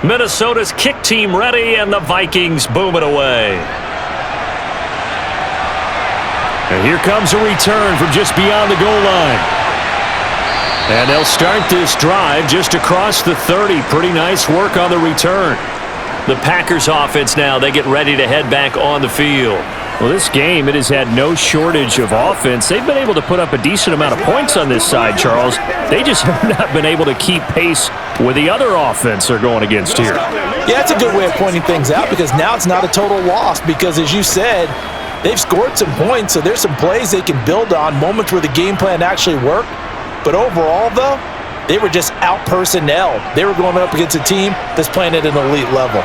Minnesota's kick team ready, and the Vikings boom it away. And here comes a return from just beyond the goal line. And they'll start this drive just across the 30. Pretty nice work on the return. The Packers offense now, they get ready to head back on the field. Well, this game, it has had no shortage of offense. They've been able to put up a decent amount of points on this side, Charles. They just have not been able to keep pace with the other offense they're going against here. Yeah, it's a good way of pointing things out because now it's not a total loss because, as you said, they've scored some points, so there's some plays they can build on, moments where the game plan actually worked. But overall, though, they were just out-personnelled. They were going up against a team that's playing at an elite level.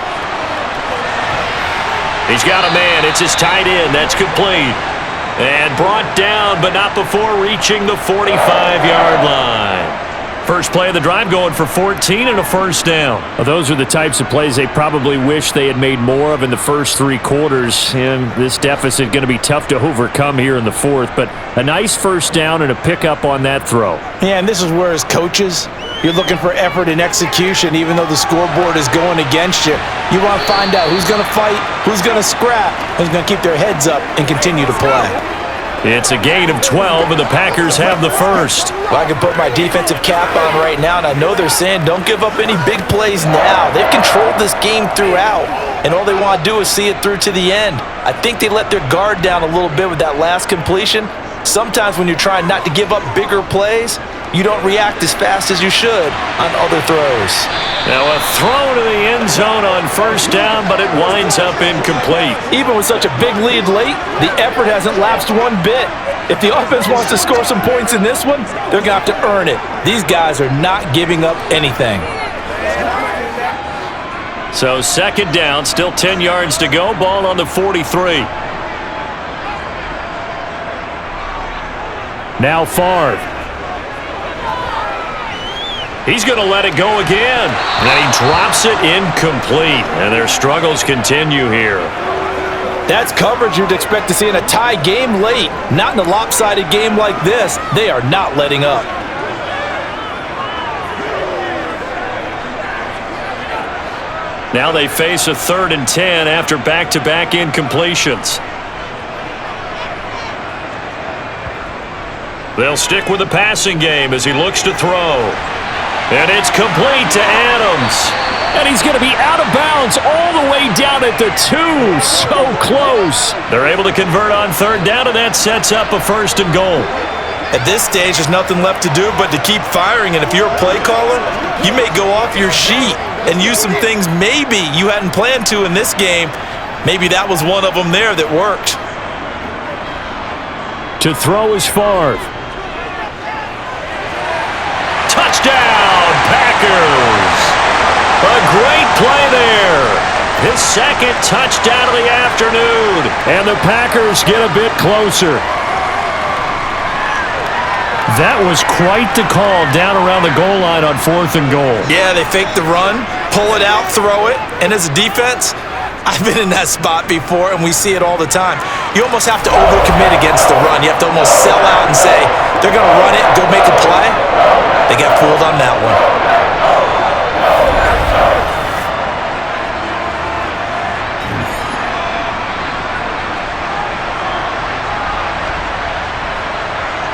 He's got a man. It's his tight end. That's complete. And brought down, but not before reaching the 45-yard line. First play of the drive going for 14 and a first down. Well, those are the types of plays they probably wish they had made more of in the first 3 quarters. And this deficit going to be tough to overcome here in the fourth. But a nice first down and a pickup on that throw. Yeah, and this is where, as coaches, you're looking for effort and execution, even though the scoreboard is going against you. You want to find out who's going to fight, who's going to scrap, who's going to keep their heads up and continue to play. It's a gain of 12, and the Packers have the first. Well, I can put my defensive cap on right now, and I know they're saying don't give up any big plays now. They've controlled this game throughout, and all they want to do is see it through to the end. I think they let their guard down a little bit with that last completion. Sometimes when you're trying not to give up bigger plays, you don't react as fast as you should on other throws. Now a throw to the end zone on first down, but it winds up incomplete. Even with such a big lead late, the effort hasn't lapsed one bit. If the offense wants to score some points in this one, they're going to have to earn it. These guys are not giving up anything. So second down, still 10 yards to go, ball on the 43. Now Favre. He's going to let it go again. And he drops it incomplete. And their struggles continue here. That's coverage you'd expect to see in a tie game late. Not in a lopsided game like this. They are not letting up. Now they face a 3rd and 10 after back-to-back incompletions. They'll stick with the passing game as he looks to throw. And it's complete to Adams. And he's going to be out of bounds all the way down at the 2. So close. They're able to convert on 3rd down, and that sets up a 1st and goal. At this stage, there's nothing left to do but to keep firing. And if you're a play caller, you may go off your sheet and use some things maybe you hadn't planned to in this game. Maybe that was one of them there that worked. To throw is Favre. Touchdown, Packers! A great play there. His 2nd touchdown of the afternoon. And the Packers get a bit closer. That was quite the call down around the goal line on 4th and goal. Yeah, they fake the run, pull it out, throw it, and as a defense, I've been in that spot before, and we see it all the time. You almost have to overcommit against the run. You have to almost sell out and say, they're going to run it, go make a play. They got fooled on that one.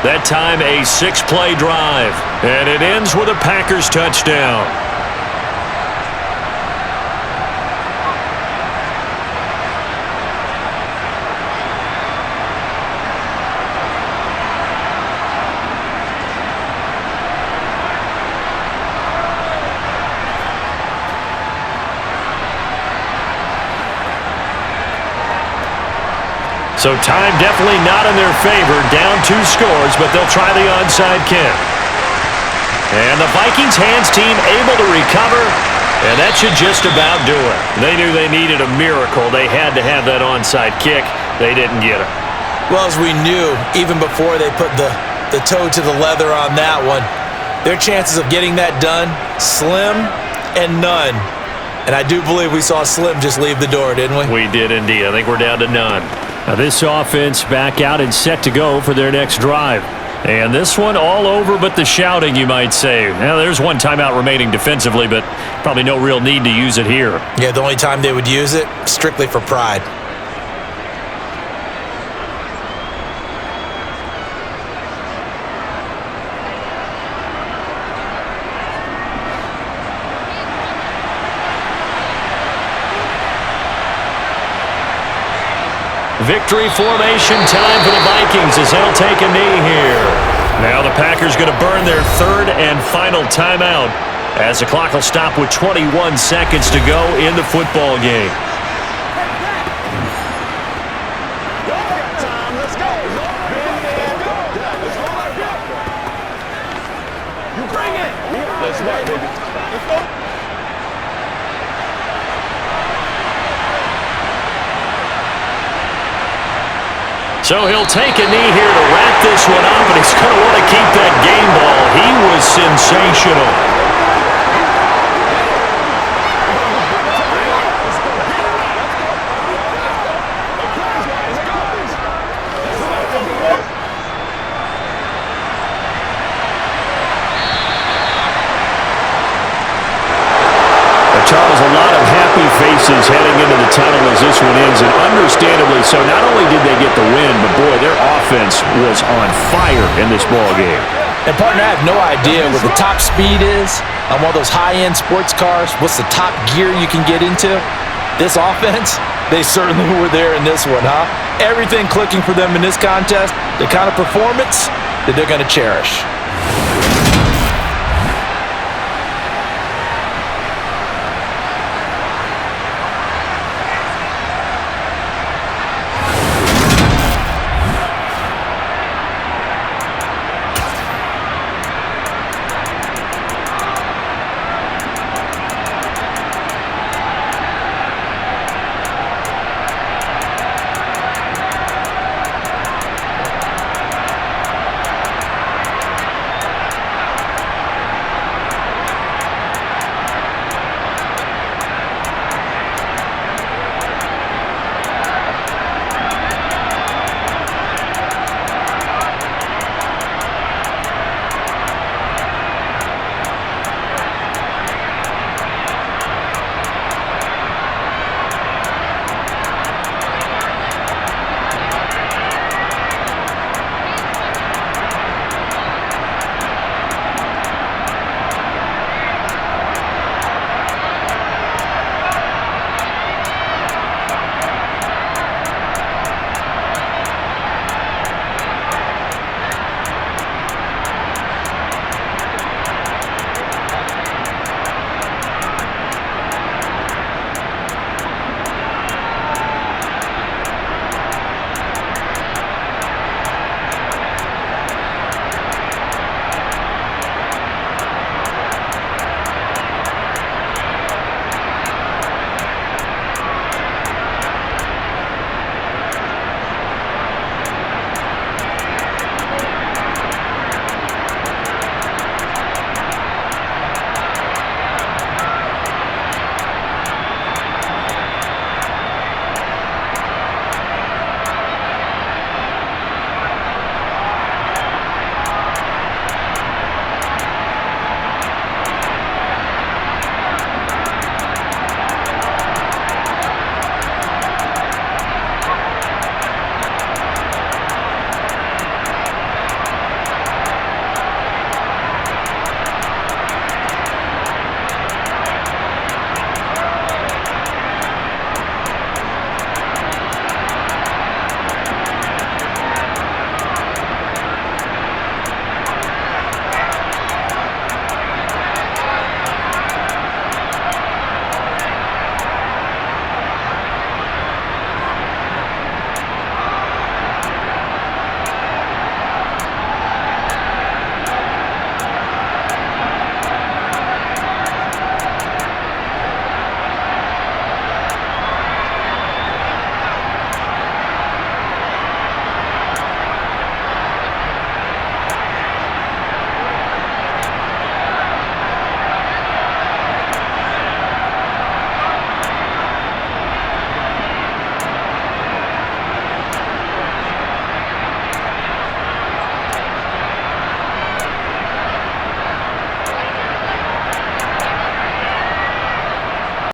That time a 6-play drive, and it ends with a Packers touchdown. So time definitely not in their favor. Down 2 scores, but they'll try the onside kick. And the Vikings hands team able to recover, and that should just about do it. They knew they needed a miracle. They had to have that onside kick. They didn't get it. Well, as we knew, even before they put the toe to the leather on that one, their chances of getting that done, slim and none. And I do believe we saw Slim just leave the door, didn't we? We did indeed. I think we're down to none. Now this offense back out and set to go for their next drive. And this one all over but the shouting, you might say. Now there's one timeout remaining defensively, but probably no real need to use it here. Yeah, the only time they would use it, strictly for pride. Victory formation time for the Vikings as they'll take a knee here. Now the Packers going to burn their 3rd and final timeout as the clock will stop with 21 seconds to go in the football game. You bring it. Let's go, baby. Let's go. So he'll take a knee here to wrap this one up, and he's going to want to keep that game ball. He was sensational. Charles, a lot of happy faces heading into the tunnel as this one ends, and understandably so. Not only did they get the win, but boy, their offense was on fire in this ball game. And partner, I have no idea what the top speed is on one of those high-end sports cars. What's the top gear you can get into? This offense, they certainly were there in this one, huh? Everything clicking for them in this contest, the kind of performance that they're going to cherish.